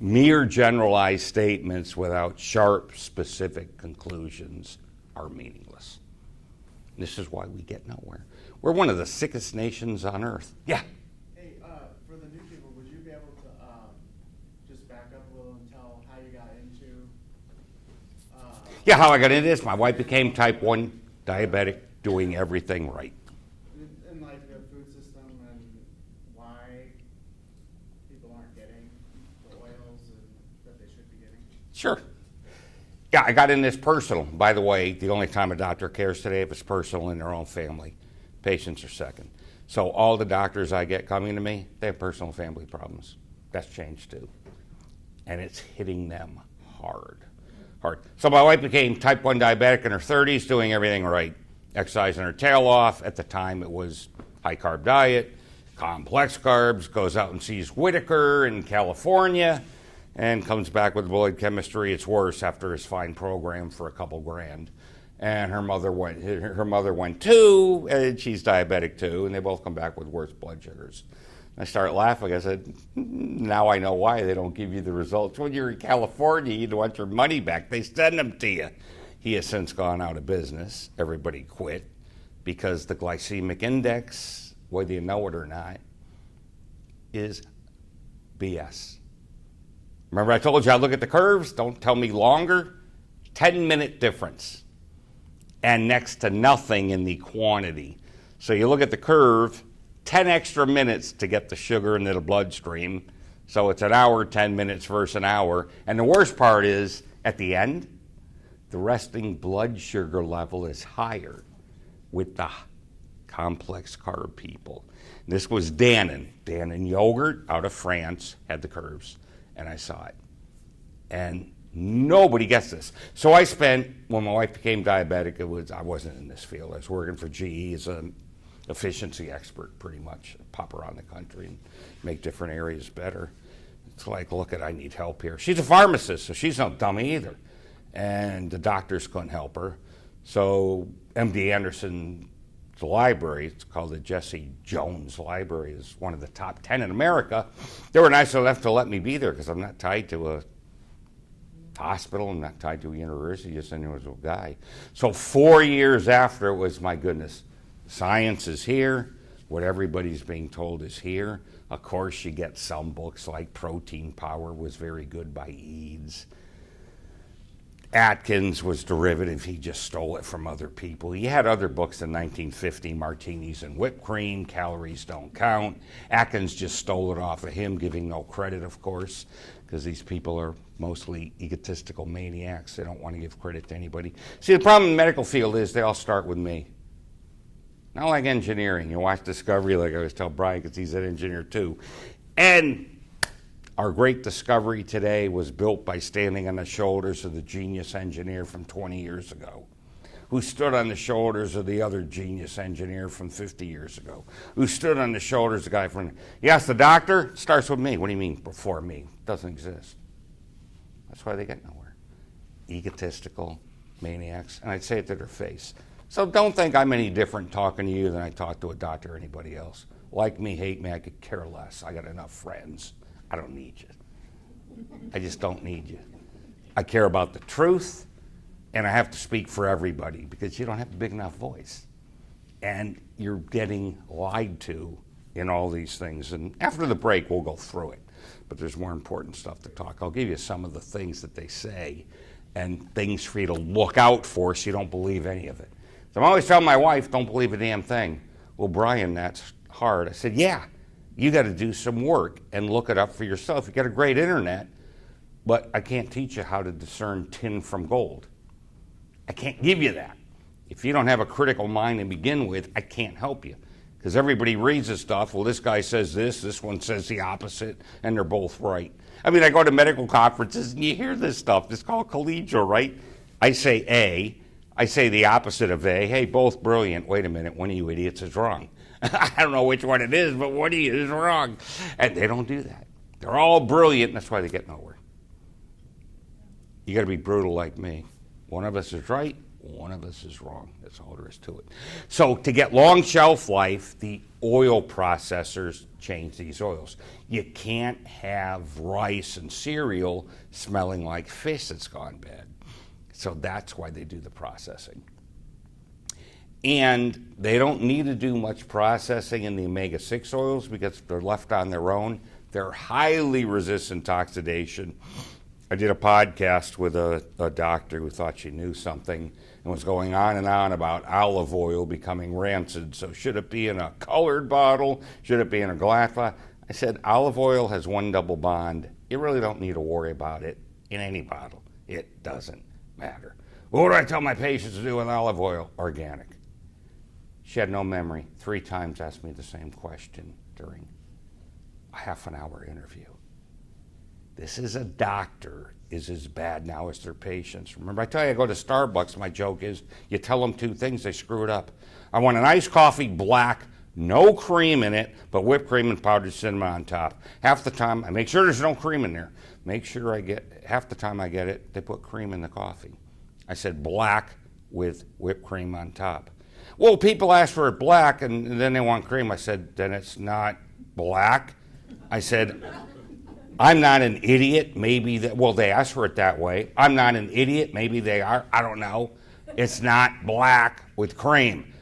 Mere generalized statements without sharp, specific conclusions are meaningless. This is why we get nowhere. We're one of the sickest nations on earth. Yeah? Hey, for the new people, would you be able to just back up a little and tell how you got into... Yeah, how I got into this. My wife became type 1 diabetic, doing everything right. in like the food system and why people aren't getting the oils that they should be getting? Sure. Yeah, I got in this personal. By the way, the only time a doctor cares today if it's personal in their own family. Patients are second. So all the doctors I get coming to me, they have personal family problems. That's changed too. And it's hitting them hard. So my wife became type 1 diabetic in her 30s, doing everything right. Exercising her tail off. At the time it was high carb diet, complex carbs, goes out and sees Whitaker in California, and comes back with blood chemistry. It's worse after his fine program for a couple grand. And her mother went too, and she's diabetic too, and they both come back with worse blood sugars. I started laughing. I said, now I know why they don't give you the results. When you're in California, you want your money back. They send them to you. He has since gone out of business. Everybody quit because the glycemic index, whether you know it or not, is BS. Remember I told you I look at the curves? Don't tell me longer. 10-minute difference. And next to nothing in the quantity. So you look at the curve, 10 extra minutes to get the sugar into the bloodstream. So it's an hour, 10 minutes versus an hour. And the worst part is, at the end, the resting blood sugar level is higher with the complex carb people. This was Dannon. Dannon yogurt out of France had the curves, and I saw it. And nobody gets this. So I spent, when my wife became diabetic, I wasn't in this field. I was working for GE as an efficiency expert, pretty much. Pop around the country and make different areas better. It's like, look at, I need help here. She's a pharmacist, so she's no dummy either. And the doctors couldn't help her. So MD Anderson's library, it's called the Jesse Jones Library, is one of the top 10 in America. They were nice enough to let me be there because I'm not tied to a hospital, I'm not tied to a university, just an individual guy. So 4 years after, it was, my goodness, science is here, what everybody's being told is here. Of course, you get some books like Protein Power was very good by Eads. Atkins was derivative, he just stole it from other people. He had other books in 1950, Martinis and Whipped Cream, Calories Don't Count. Atkins just stole it off of him, giving no credit, of course, because these people are mostly egotistical maniacs. They don't want to give credit to anybody. See, the problem in the medical field is they all start with me. Not like engineering. You watch Discovery, like I always tell Brian, because he's an engineer too. And our great discovery today was built by standing on the shoulders of the genius engineer from 20 years ago, who stood on the shoulders of the other genius engineer from 50 years ago, who stood on the shoulders of the guy from, you ask the doctor, it starts with me. What do you mean before me? It doesn't exist. That's why they get nowhere. Egotistical maniacs, and I'd say it to their face. So don't think I'm any different talking to you than I talk to a doctor or anybody else. Like me, hate me, I could care less. I got enough friends. I don't need you. I just don't need you. I care about the truth, and I have to speak for everybody because you don't have a big enough voice. And you're getting lied to in all these things. And after the break, we'll go through it. But there's more important stuff to talk. I'll give you some of the things that they say and things for you to look out for so you don't believe any of it. So I'm always telling my wife, don't believe a damn thing. Well, Brian, that's hard. I said, yeah. You got to do some work and look it up for yourself. You got a great internet, but I can't teach you how to discern tin from gold. I can't give you that. If you don't have a critical mind to begin with, I can't help you. Because everybody reads this stuff, well, this guy says this one says the opposite, and they're both right. I mean, I go to medical conferences and you hear this stuff. It's called collegial, right? I say A, I say the opposite of A. Hey, both brilliant. Wait a minute, one of you idiots is wrong. I don't know which one it is, but one of you is wrong. And they don't do that. They're all brilliant, and that's why they get nowhere. You got to be brutal like me. One of us is right, one of us is wrong. That's all there is to it. So to get long shelf life, the oil processors change these oils. You can't have rice and cereal smelling like fish that's gone bad. So that's why they do the processing. And they don't need to do much processing in the omega-6 oils because if they're left on their own, they're highly resistant to oxidation. I did a podcast with a doctor who thought she knew something and was going on and on about olive oil becoming rancid. So should it be in a colored bottle? Should it be in a glass bottle? I said, olive oil has one double bond. You really don't need to worry about it in any bottle. It doesn't matter. Well, what do I tell my patients to do with olive oil? Organic. She had no memory. 3 times asked me the same question during a half-an-hour interview. This is a doctor is as bad now as their patients. Remember, I tell you, I go to Starbucks, my joke is, you tell them 2 things, they screw it up. I want an iced coffee, black, no cream in it, but whipped cream and powdered cinnamon on top. Half the time, I make sure there's no cream in there. Make sure half the time I get it, they put cream in the coffee. I said black with whipped cream on top. Well, people ask for it black and then they want cream. I said, then it's not black. I said, I'm not an idiot. Maybe that, well, they asked for it that way. I'm not an idiot. Maybe they are. I don't know. It's not black with cream.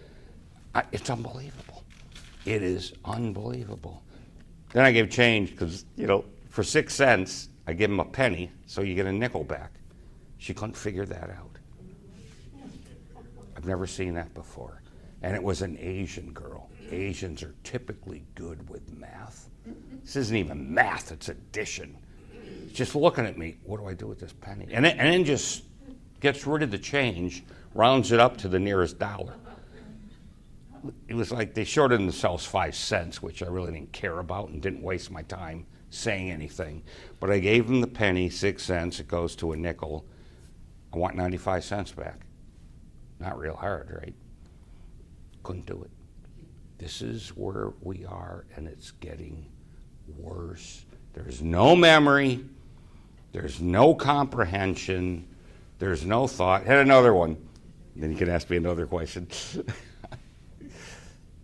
It's unbelievable. It is unbelievable. Then I gave change because, for 6 cents, I give them a penny, so you get a nickel back. She couldn't figure that out. I've never seen that before. And it was an Asian girl. Asians are typically good with math. This isn't even math, it's addition. Just looking at me, what do I do with this penny? And then just gets rid of the change, rounds it up to the nearest dollar. It was like they shorted themselves 5 cents, which I really didn't care about and didn't waste my time saying anything. But I gave them the penny, 6 cents, it goes to a nickel. I want 95 cents back. Not real hard, right? Couldn't do it. This is where we are, and it's getting worse. There's no memory. There's no comprehension. There's no thought. Had another one. Then you can ask me another question.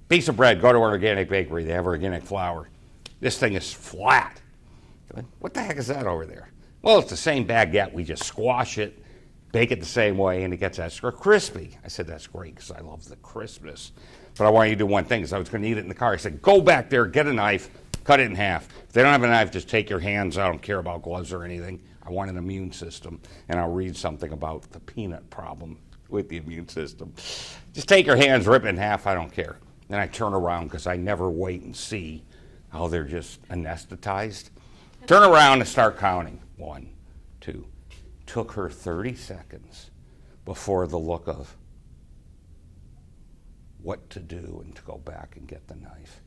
Piece of bread, go to an organic bakery. They have organic flour. This thing is flat. What the heck is that over there? Well, it's the same baguette. We just squash it, bake it the same way, and it gets extra crispy. I said, that's great because I love the crispness. But I want you to do one thing because I was going to eat it in the car. I said, go back there, get a knife, cut it in half. If they don't have a knife, just take your hands. I don't care about gloves or anything. I want an immune system. And I'll read something about the peanut problem with the immune system. Just take your hands, rip it in half. I don't care. Then I turn around because I never wait and see how they're just anesthetized. Turn around and start counting. 1, 2. Took her 30 seconds before the look of what to do and to go back and get the knife.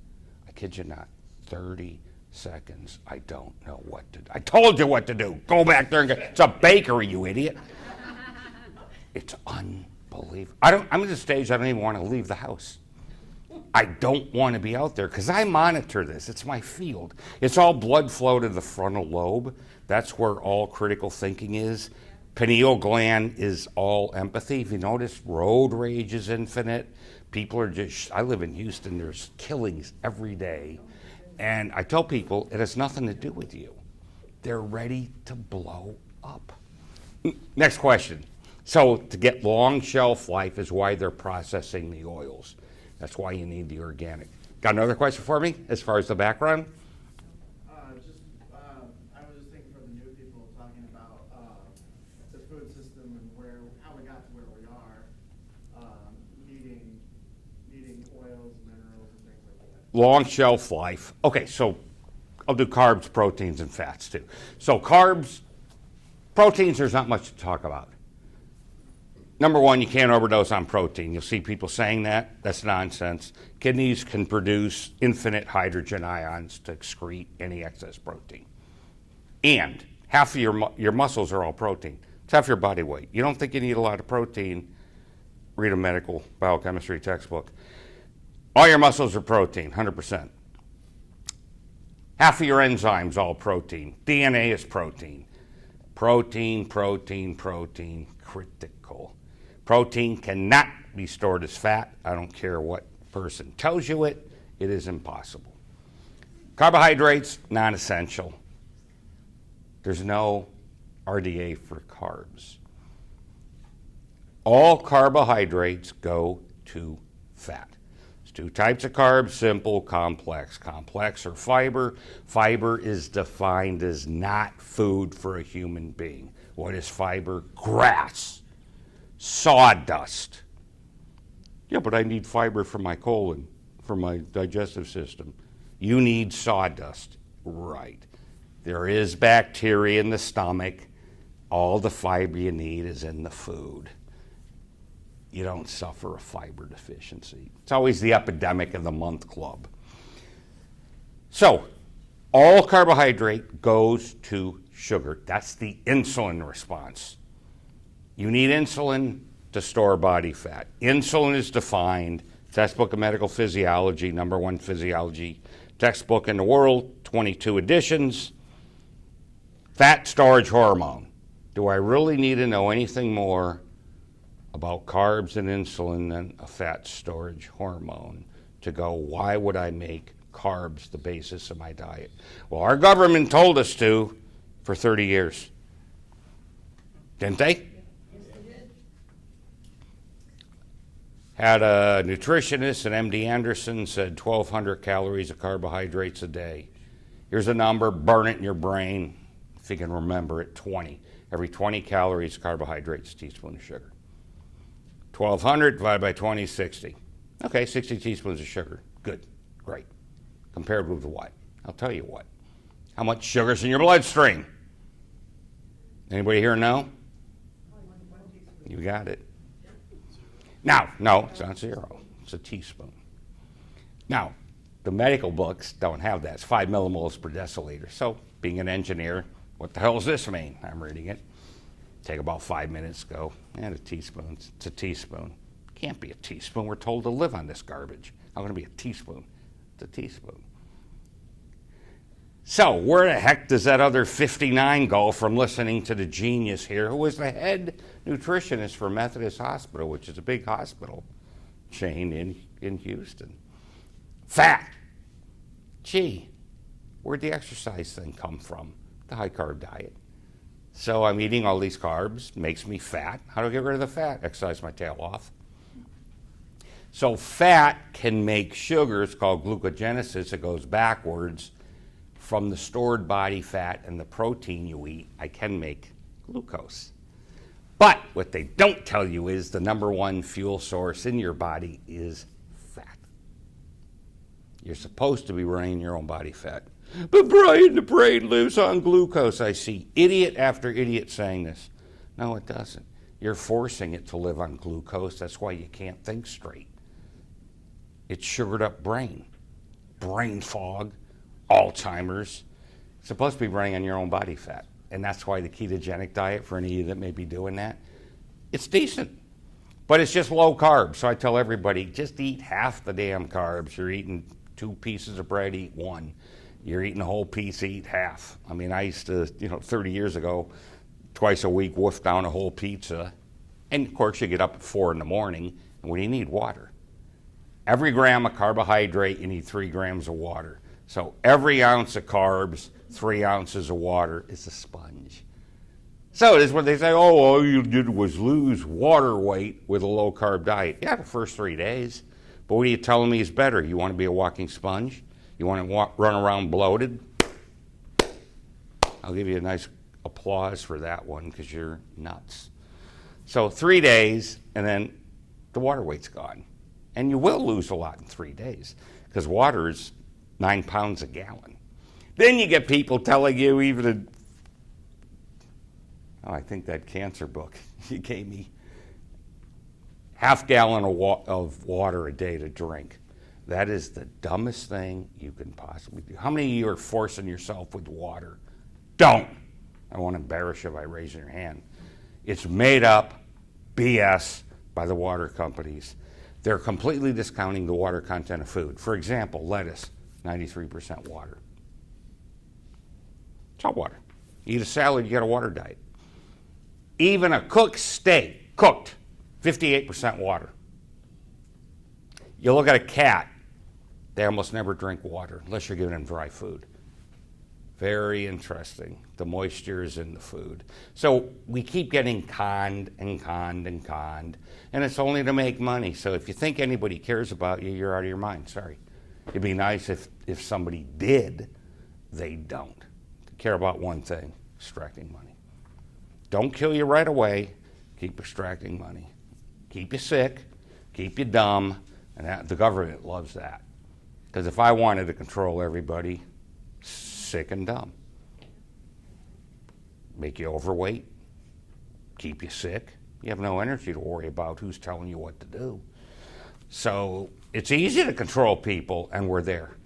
I kid you not, 30 seconds. I don't know what to do. I told you what to do. Go back there and get, it's a bakery, you idiot. It's unbelievable. I'm at the stage I don't even want to leave the house. I don't want to be out there because I monitor this. It's my field. It's all blood flow to the frontal lobe. That's where all critical thinking is. Pineal gland is all empathy. If you notice, road rage is infinite. People are just, I live in Houston, there's killings every day. And I tell people, it has nothing to do with you. They're ready to blow up. Next question. So to get long shelf life is why they're processing the oils. That's why you need the organic. Got another question for me as far as the background? I was just thinking for the new people talking about the food system and how we got to where we are, needing oils, minerals, and things like that. Long shelf life. Okay, so I'll do carbs, proteins, and fats too. So carbs, proteins, there's not much to talk about. Number one, you can't overdose on protein. You'll see people saying that. That's nonsense. Kidneys can produce infinite hydrogen ions to excrete any excess protein. And half of your muscles are all protein. It's half your body weight. You don't think you need a lot of protein, read a medical biochemistry textbook. All your muscles are protein, 100%. Half of your enzymes all protein. DNA is protein. Protein, protein, protein, critical. Protein cannot be stored as fat. I don't care what person tells you it. It is impossible. Carbohydrates, non-essential. There's no RDA for carbs. All carbohydrates go to fat. There's two types of carbs, simple, complex. Complex are fiber. Fiber is defined as not food for a human being. What is fiber? Grass. Sawdust. Yeah, but I need fiber for my colon, for my digestive system. You need sawdust. Right. There is bacteria in the stomach. All the fiber you need is in the food. You don't suffer a fiber deficiency. It's always the epidemic of the month club. So, all carbohydrate goes to sugar. That's the insulin response. You need insulin to store body fat. Insulin is defined, textbook of medical physiology, #1 physiology textbook in the world, 22 editions. Fat storage hormone. Do I really need to know anything more about carbs and insulin than a fat storage hormone to go, why would I make carbs the basis of my diet. Well, our government told us to for 30 years. Didn't they? Had a nutritionist at MD Anderson said 1,200 calories of carbohydrates a day. Here's a number, burn it in your brain, if you can remember it, 20. Every 20 calories carbohydrates, a teaspoon of sugar. 1,200 divided by 20 is 60. Okay, 60 teaspoons of sugar. Good, great. Compared with what? I'll tell you what. How much sugar's in your bloodstream? Anybody here know? You got it. Now, no, it's not 0. It's a teaspoon. Now, the medical books don't have that. It's 5 millimoles per deciliter. So, being an engineer, what the hell does this mean? I'm reading it. Take about 5 minutes, go, and a teaspoon. It's a teaspoon. Can't be a teaspoon. We're told to live on this garbage. How can it be a teaspoon? It's a teaspoon. So, where the heck does that other 59 go from listening to the genius here, who was the head nutritionist for Methodist Hospital, which is a big hospital chain in Houston? Fat. Gee, where'd the exercise thing come from? The high carb diet. So I'm eating all these carbs, makes me fat. How do I get rid of the fat? Exercise my tail off. So fat can make sugar. It's called glucogenesis. It goes backwards. From the stored body fat and the protein you eat, I can make glucose. But what they don't tell you is the number one fuel source in your body is fat. You're supposed to be running your own body fat. But Brian, the brain lives on glucose. I see idiot after idiot saying this. No, it doesn't. You're forcing it to live on glucose. That's why you can't think straight. It's sugared up brain fog, Alzheimer's. It's supposed to be running on your own body fat. And that's why the ketogenic diet, for any of you that may be doing that, it's decent. But it's just low carb. So I tell everybody, just eat half the damn carbs. You're eating 2 pieces of bread, eat 1. You're eating a whole piece, eat half. I mean, I used to, 30 years ago, twice a week, wolf down a whole pizza. And of course, you get up at 4 in the morning, and what do you need? Water. Every gram of carbohydrate, you need 3 grams of water. So every ounce of carbs, 3 ounces of water is a sponge. So it is what they say, oh, all you did was lose water weight with a low carb diet. Yeah, the first 3 days. But what are you telling me is better? You want to be a walking sponge? You want to run around bloated? I'll give you a nice applause for that one because you're nuts. So 3 days, and then the water weight's gone. And you will lose a lot in 3 days because water is 9 pounds a gallon. Then you get people telling you I think that cancer book you gave me, half gallon of water a day to drink. That is the dumbest thing you can possibly do. How many of you are forcing yourself with water? Don't. I won't embarrass you by raising your hand. It's made up BS by the water companies. They're completely discounting the water content of food. For example, lettuce, 93% water. Salt water. Eat a salad, you get a water diet. Even a cooked steak, cooked, 58% water. You look at a cat, they almost never drink water unless you're giving them dry food. Very interesting. The moisture is in the food. So we keep getting conned and conned and conned, and it's only to make money. So if you think anybody cares about you, you're out of your mind. Sorry. It'd be nice if somebody did. They don't. They care about one thing, extracting money. Don't kill you right away. Keep extracting money. Keep you sick. Keep you dumb. And the government loves that. Because if I wanted to control everybody, sick and dumb. Make you overweight. Keep you sick. You have no energy to worry about who's telling you what to do. So it's easy to control people, and we're there.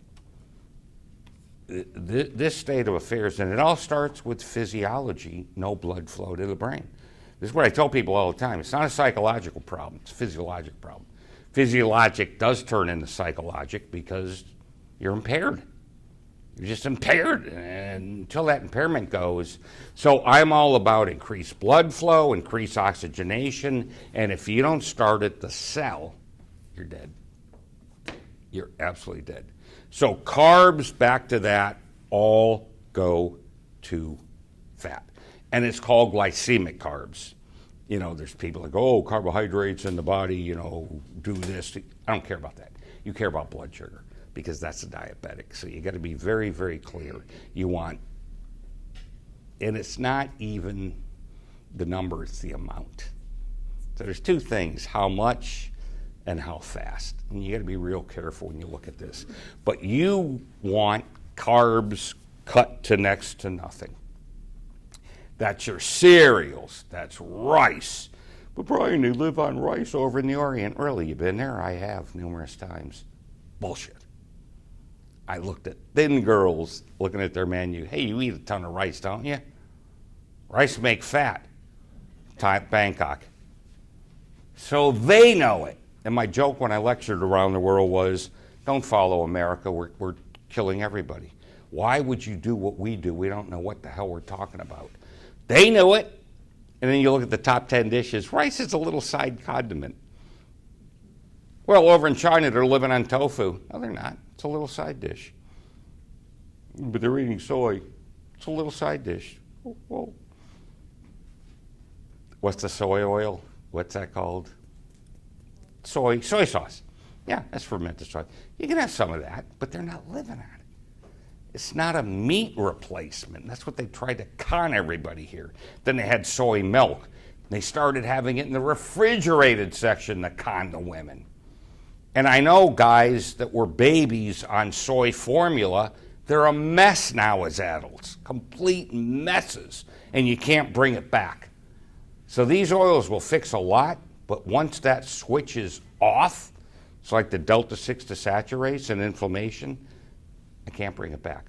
This state of affairs, and it all starts with physiology, no blood flow to the brain. This is what I tell people all the time. It's not a psychological problem. It's a physiologic problem. Physiologic does turn into psychologic because you're impaired. You're just impaired and until that impairment goes. So I'm all about increased blood flow, increased oxygenation, and if you don't start at the cell, you're dead. You're absolutely dead. So carbs, back to that, all go to fat. And it's called glycemic carbs. You know, there's people that go, oh, carbohydrates in the body, you know, do this. I don't care about that. You care about blood sugar because that's a diabetic. So you got to be very, very clear. You want, and it's not even the number, it's the amount. So there's two things, how much and how fast. And you got to be real careful when you look at this. But you want carbs cut to next to nothing. That's your cereals. That's rice. But Brian, they live on rice over in the Orient. Really, you've been there? I have numerous times. Bullshit. I looked at thin girls looking at their menu. Hey, you eat a ton of rice, don't you? Rice make fat. Bangkok. So they know it. And my joke when I lectured around the world was, don't follow America. We're killing everybody. Why would you do what we do? We don't know what the hell we're talking about. They knew it. And then you look at the top 10 dishes. Rice is a little side condiment. Well, over in China, they're living on tofu. No, they're not. It's a little side dish. But they're eating soy. It's a little side dish. Well, what's the soy oil? What's that called? Soy sauce. Yeah, that's fermented soy. You can have some of that, but they're not living on it. It's not a meat replacement. That's what they tried to con everybody here. Then they had soy milk. They started having it in the refrigerated section to con the women. And I know guys that were babies on soy formula, they're a mess now as adults, complete messes, and you can't bring it back. So these oils will fix a lot, but once that switches off, it's like the delta-6 desaturase and inflammation, I can't bring it back.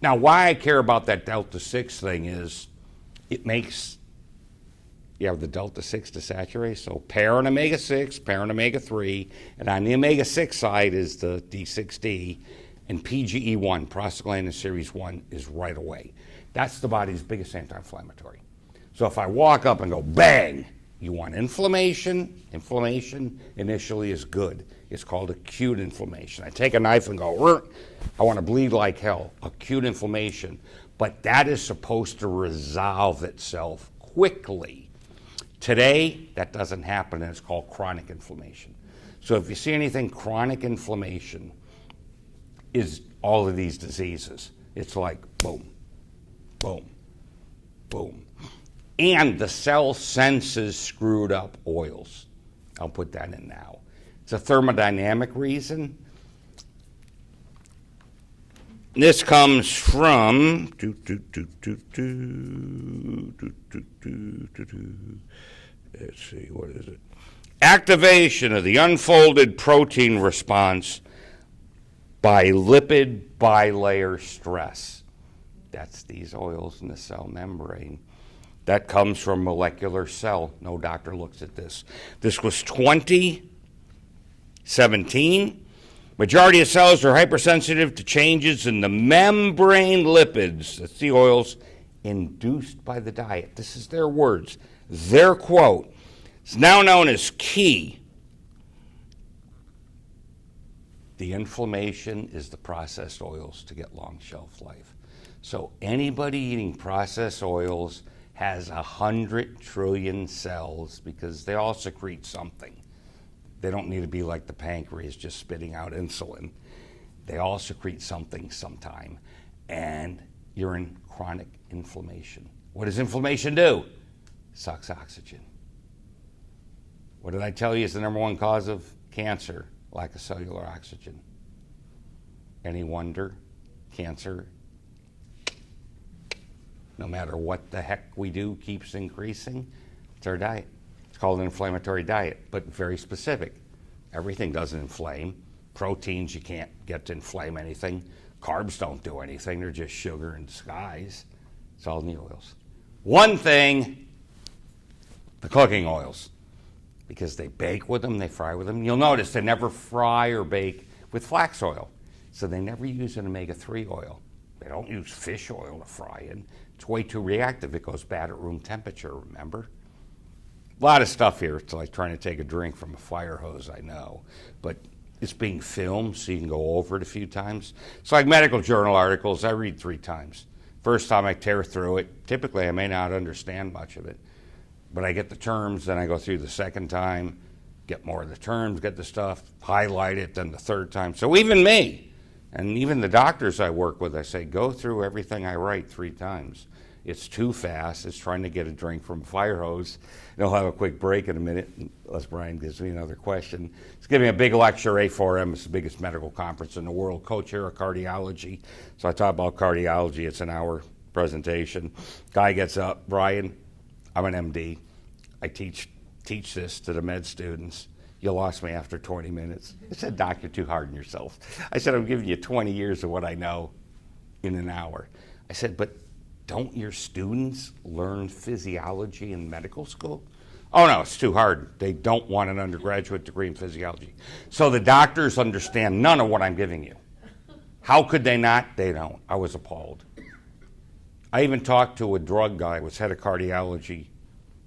Now, why I care about that delta-6 thing is it makes, you have the delta-6 desaturase, so pair and omega-6, pair and omega-3, and on the omega-6 side is the D6D, and PGE1, prostaglandin series 1, is right away. That's the body's biggest anti-inflammatory. So if I walk up and go, bang, you want inflammation. Inflammation initially is good. It's called acute inflammation. I take a knife and go, I want to bleed like hell. Acute inflammation. But that is supposed to resolve itself quickly. Today, that doesn't happen, and it's called chronic inflammation. So if you see anything, chronic inflammation is all of these diseases. It's like boom, boom, boom. And the cell senses screwed up oils. I'll put that in now. It's a thermodynamic reason. This comes from, let's see, what is it? Activation of the unfolded protein response by lipid bilayer stress. That's these oils in the cell membrane. That comes from molecular cell. No doctor looks at this. This was 2017. Majority of cells are hypersensitive to changes in the membrane lipids. That's the oils induced by the diet. This is their words. Their quote. It's now known as key. The inflammation is the processed oils to get long shelf life. So anybody eating processed oils has 100 trillion cells because they all secrete something. They don't need to be like the pancreas just spitting out insulin. They all secrete something sometime, and you're in chronic inflammation. What does inflammation do? Sucks oxygen. What did I tell you is the number one cause of cancer? Lack of cellular oxygen. Any wonder? Cancer, no matter what the heck we do, keeps increasing. It's our diet. It's called an inflammatory diet, but very specific. Everything doesn't inflame. Proteins, you can't get to inflame anything. Carbs don't do anything. They're just sugar in disguise. It's all in the oils. One thing, the cooking oils, because they bake with them, they fry with them. You'll notice they never fry or bake with flax oil. So they never use an omega-3 oil. They don't use fish oil to fry in. It's way too reactive. It goes bad at room temperature, remember? A lot of stuff here. It's like trying to take a drink from a fire hose, I know. But it's being filmed so you can go over it a few times. It's like medical journal articles, I read 3 times. First time I tear through it, typically I may not understand much of it, but I get the terms, then I go through the second time, get more of the terms, get the stuff, highlight it, then the third time. So even me, and even the doctors I work with, I say, go through everything I write 3 times. It's too fast. It's trying to get a drink from a fire hose. And I'll have a quick break in a minute, unless Brian gives me another question. He's giving a big lecture, A4M. It's the biggest medical conference in the world. Co-chair of cardiology. So I talk about cardiology. It's an hour presentation. Guy gets up. Brian, I'm an MD. I teach this to the med students. You lost me after 20 minutes. I said, Doc, you're too hard on yourself. I said, I'm giving you 20 years of what I know in an hour. I said, but don't your students learn physiology in medical school? Oh, no, it's too hard. They don't want an undergraduate degree in physiology. So the doctors understand none of what I'm giving you. How could they not? They don't. I was appalled. I even talked to a drug guy, was head of cardiology,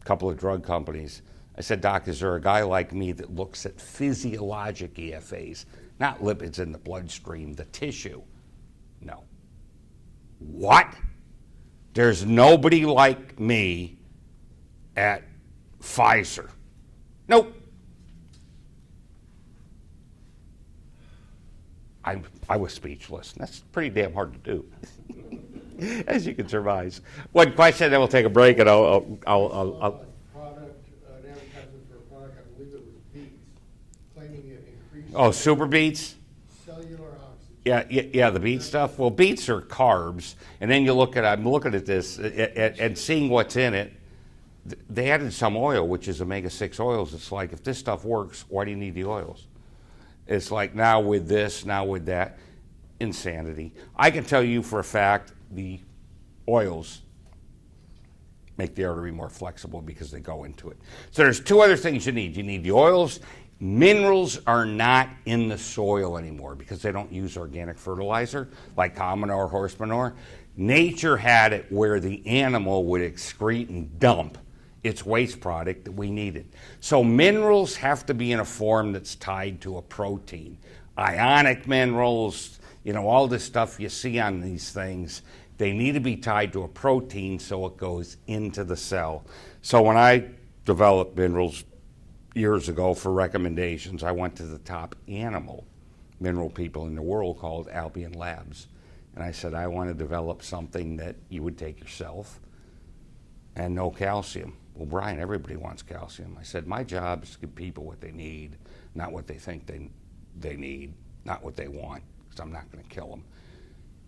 a couple of drug companies. I said, Doc, is there a guy like me that looks at physiologic EFAs, not lipids in the bloodstream, the tissue? No. What? There's nobody like me at Pfizer. Nope. I was speechless. That's pretty damn hard to do, as you can surmise. One question, then we'll take a break, and I'll Product, an advertisement for a product, I believe it was Beats, claiming it increased. Oh, Super Beats? Cellular oxygen. Yeah, the beet stuff. Well, beets are carbs, and then you look at. I'm looking at this and seeing what's in it. They added some oil, which is omega-6 oils. It's like, if this stuff works, why do you need the oils? It's like, now with this, now with that. Insanity. I can tell you for a fact the oils make the artery more flexible because they go into it. So there's 2 other things you need. You need the oils. Minerals are not in the soil anymore because they don't use organic fertilizer like common or horse manure. Nature had it where the animal would excrete and dump its waste product that we needed. So minerals have to be in a form that's tied to a protein. Ionic minerals, all this stuff you see on these things, they need to be tied to a protein so it goes into the cell. So when I developed minerals years ago for recommendations, I went to the top animal mineral people in the world called Albion Labs. And I said, I want to develop something that you would take yourself and no calcium. Well, Brian, everybody wants calcium. I said, my job is to give people what they need, not what they think they need, not what they want, because I'm not going to kill them.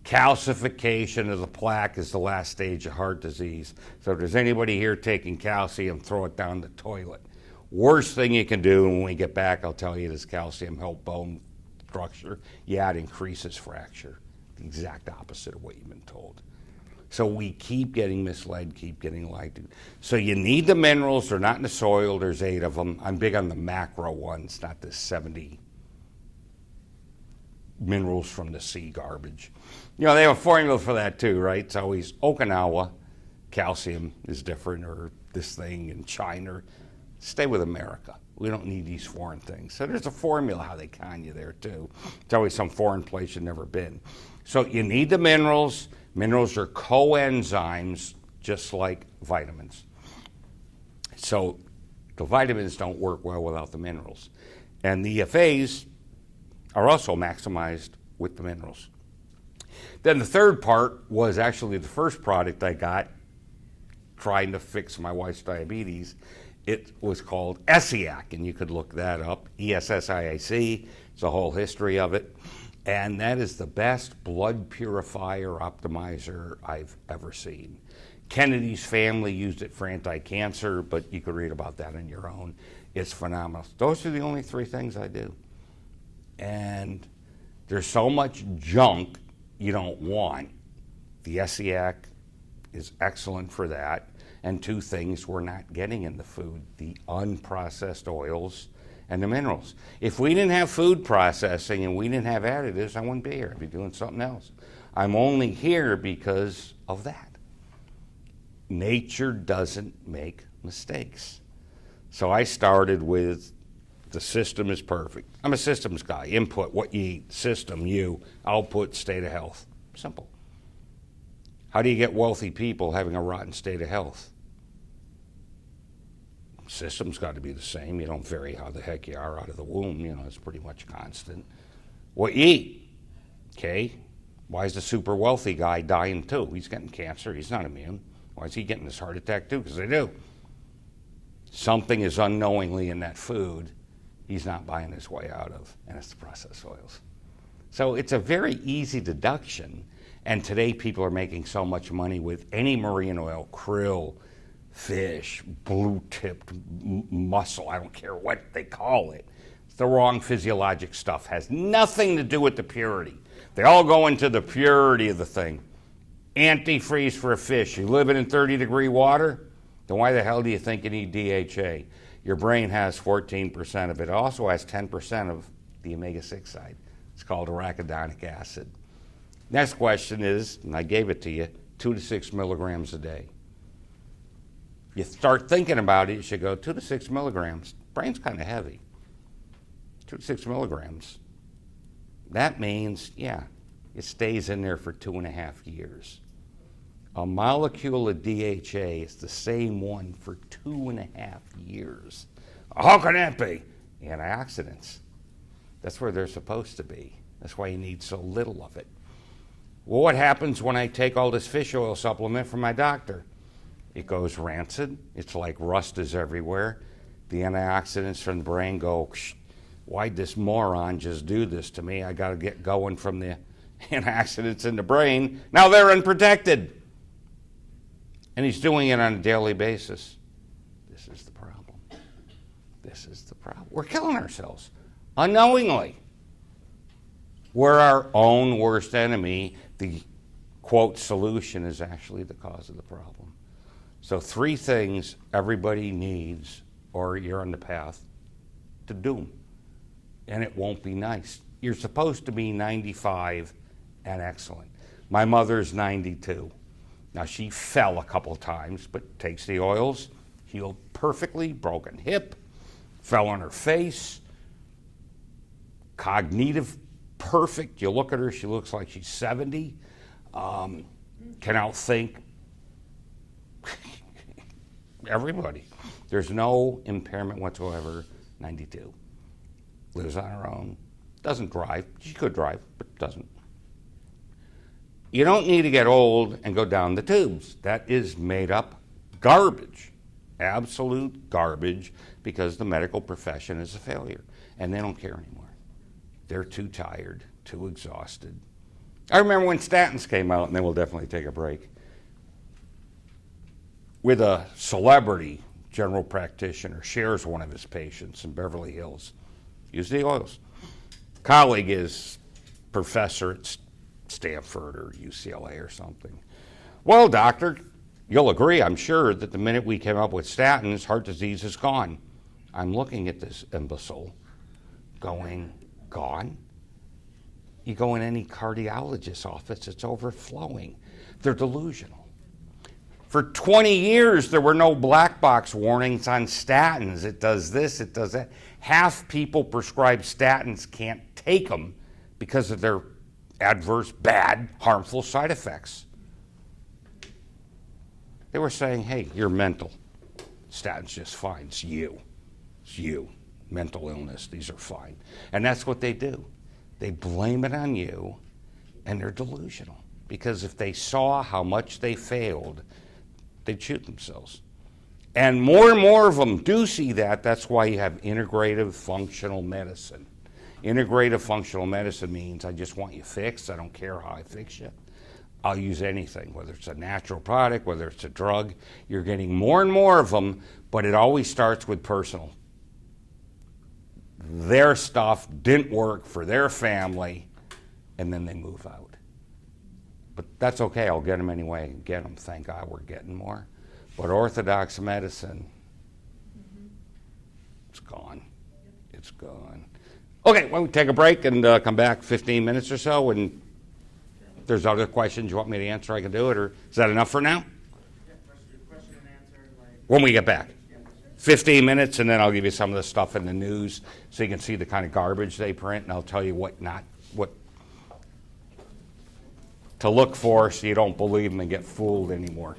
Calcification of the plaque is the last stage of heart disease. So if there's anybody here taking calcium, throw it down the toilet. Worst thing you can do, and when we get back, I'll tell you, does calcium help bone structure? Yeah, it increases fracture. The exact opposite of what you've been told. So we keep getting misled, keep getting lied to. So you need the minerals. They're not in the soil. There's 8 of them. I'm big on the macro ones, not the 70 minerals from the sea garbage. They have a formula for that too, right? It's always Okinawa, calcium is different, or this thing in China. Stay with America. We don't need these foreign things. So there's a formula how they con you there too. It's always some foreign place you've never been. So you need the minerals. Minerals are coenzymes, just like vitamins. So the vitamins don't work well without the minerals. And the EFAs are also maximized with the minerals. Then the third part was actually the first product I got trying to fix my wife's diabetes. It was called ESSIAC, and you could look that up, ESSIAC. It's a whole history of it. And that is the best blood purifier optimizer I've ever seen. Kennedy's family used it for anti-cancer, but you could read about that on your own. It's phenomenal. Those are the only 3 things I do. And there's so much junk you don't want. The ESSIAC is excellent for that. And 2 things we're not getting in the food, the unprocessed oils and the minerals. If we didn't have food processing and we didn't have additives, I wouldn't be here. I'd be doing something else. I'm only here because of that. Nature doesn't make mistakes. So I started with The system is perfect. I'm a systems guy. Input, what you eat, system, you. Output, state of health. Simple. How do you get wealthy people having a rotten state of health? System's got to be the same. You don't vary how the heck you are out of the womb. You know, it's pretty much constant. What you eat, okay? Why is the super wealthy guy dying too? He's getting cancer. He's not immune. Why is he getting this heart attack too? Because they do. Something is unknowingly in that food he's not buying his way out of, and it's the processed oils. So it's a very easy deduction, and today people are making so much money with any marine oil, krill, fish, blue-tipped mussel, I don't care what they call it. It's the wrong physiologic stuff. Has nothing to do with the purity. They all go into the purity of the thing. Antifreeze for a fish. You living in 30-degree water? Then why the hell do you think you need DHA? Your brain has 14% of it. It also has 10% of the omega-6 side. It's called arachidonic acid. Next question is, and I gave it to you, 2 to 6 milligrams a day. You start thinking about it, you should go 2 to 6 milligrams. Brain's kind of heavy. 2 to 6 milligrams. That means, yeah, it stays in there for 2.5 years. A molecule of DHA is the same one for 2.5 years. How can that be? Antioxidants. That's where they're supposed to be. That's why you need so little of it. Well, what happens when I take all this fish oil supplement from my doctor? It goes rancid. It's like rust is everywhere. The antioxidants from the brain go, why'd this moron just do this to me? I got to get going from the antioxidants in the brain. Now they're unprotected. And he's doing it on a daily basis. This is the problem. This is the problem. We're killing ourselves unknowingly. We're our own worst enemy. The, quote, solution is actually the cause of the problem. So 3 things everybody needs, or you're on the path to doom. And it won't be nice. You're supposed to be 95 and excellent. My mother's 92. Now, she fell a couple times, but takes the oils, healed perfectly, broken hip, fell on her face, cognitive perfect. You look at her, she looks like she's 70, can outthink everybody. There's no impairment whatsoever, 92. Lives on her own, doesn't drive. She could drive, but doesn't. You don't need to get old and go down the tubes. That is made up garbage, absolute garbage, because the medical profession is a failure, and they don't care anymore. They're too tired, too exhausted. I remember when statins came out, and then we'll definitely take a break, with a celebrity general practitioner shares one of his patients in Beverly Hills. Use the oils. Colleague is professor at Stanford or UCLA or something. Well, doctor, you'll agree, I'm sure, that the minute we came up with statins, heart disease is gone. I'm looking at this imbecile going, gone? You go in any cardiologist's office, it's overflowing. They're delusional. For 20 years, there were no black box warnings on statins. It does this, it does that. Half people prescribed statins can't take them because of their adverse, bad, harmful side effects. They were saying, hey, you're mental. Statin's just fine. It's you. It's you. Mental illness. These are fine. And that's what they do. They blame it on you, and they're delusional. Because if they saw how much they failed, they'd shoot themselves. And more of them do see that. That's why you have integrative functional medicine. Integrative functional medicine means I just want you fixed. I don't care how I fix you. I'll use anything, whether it's a natural product, whether it's a drug. You're getting more and more of them, but it always starts with personal. Their stuff didn't work for their family, and then they move out. But that's okay. I'll get them anyway. Get them. Thank God we're getting more. But orthodox medicine, it's gone. It's gone. Okay, well, we take a break and come back 15 minutes or so, and if there's other questions you want me to answer, I can do it, or is that enough for now? Yeah, question and answer, like. When we get back. Yeah. 15 minutes, and then I'll give you some of the stuff in the news so you can see the kind of garbage they print, and I'll tell you what to look for so you don't believe them and get fooled anymore.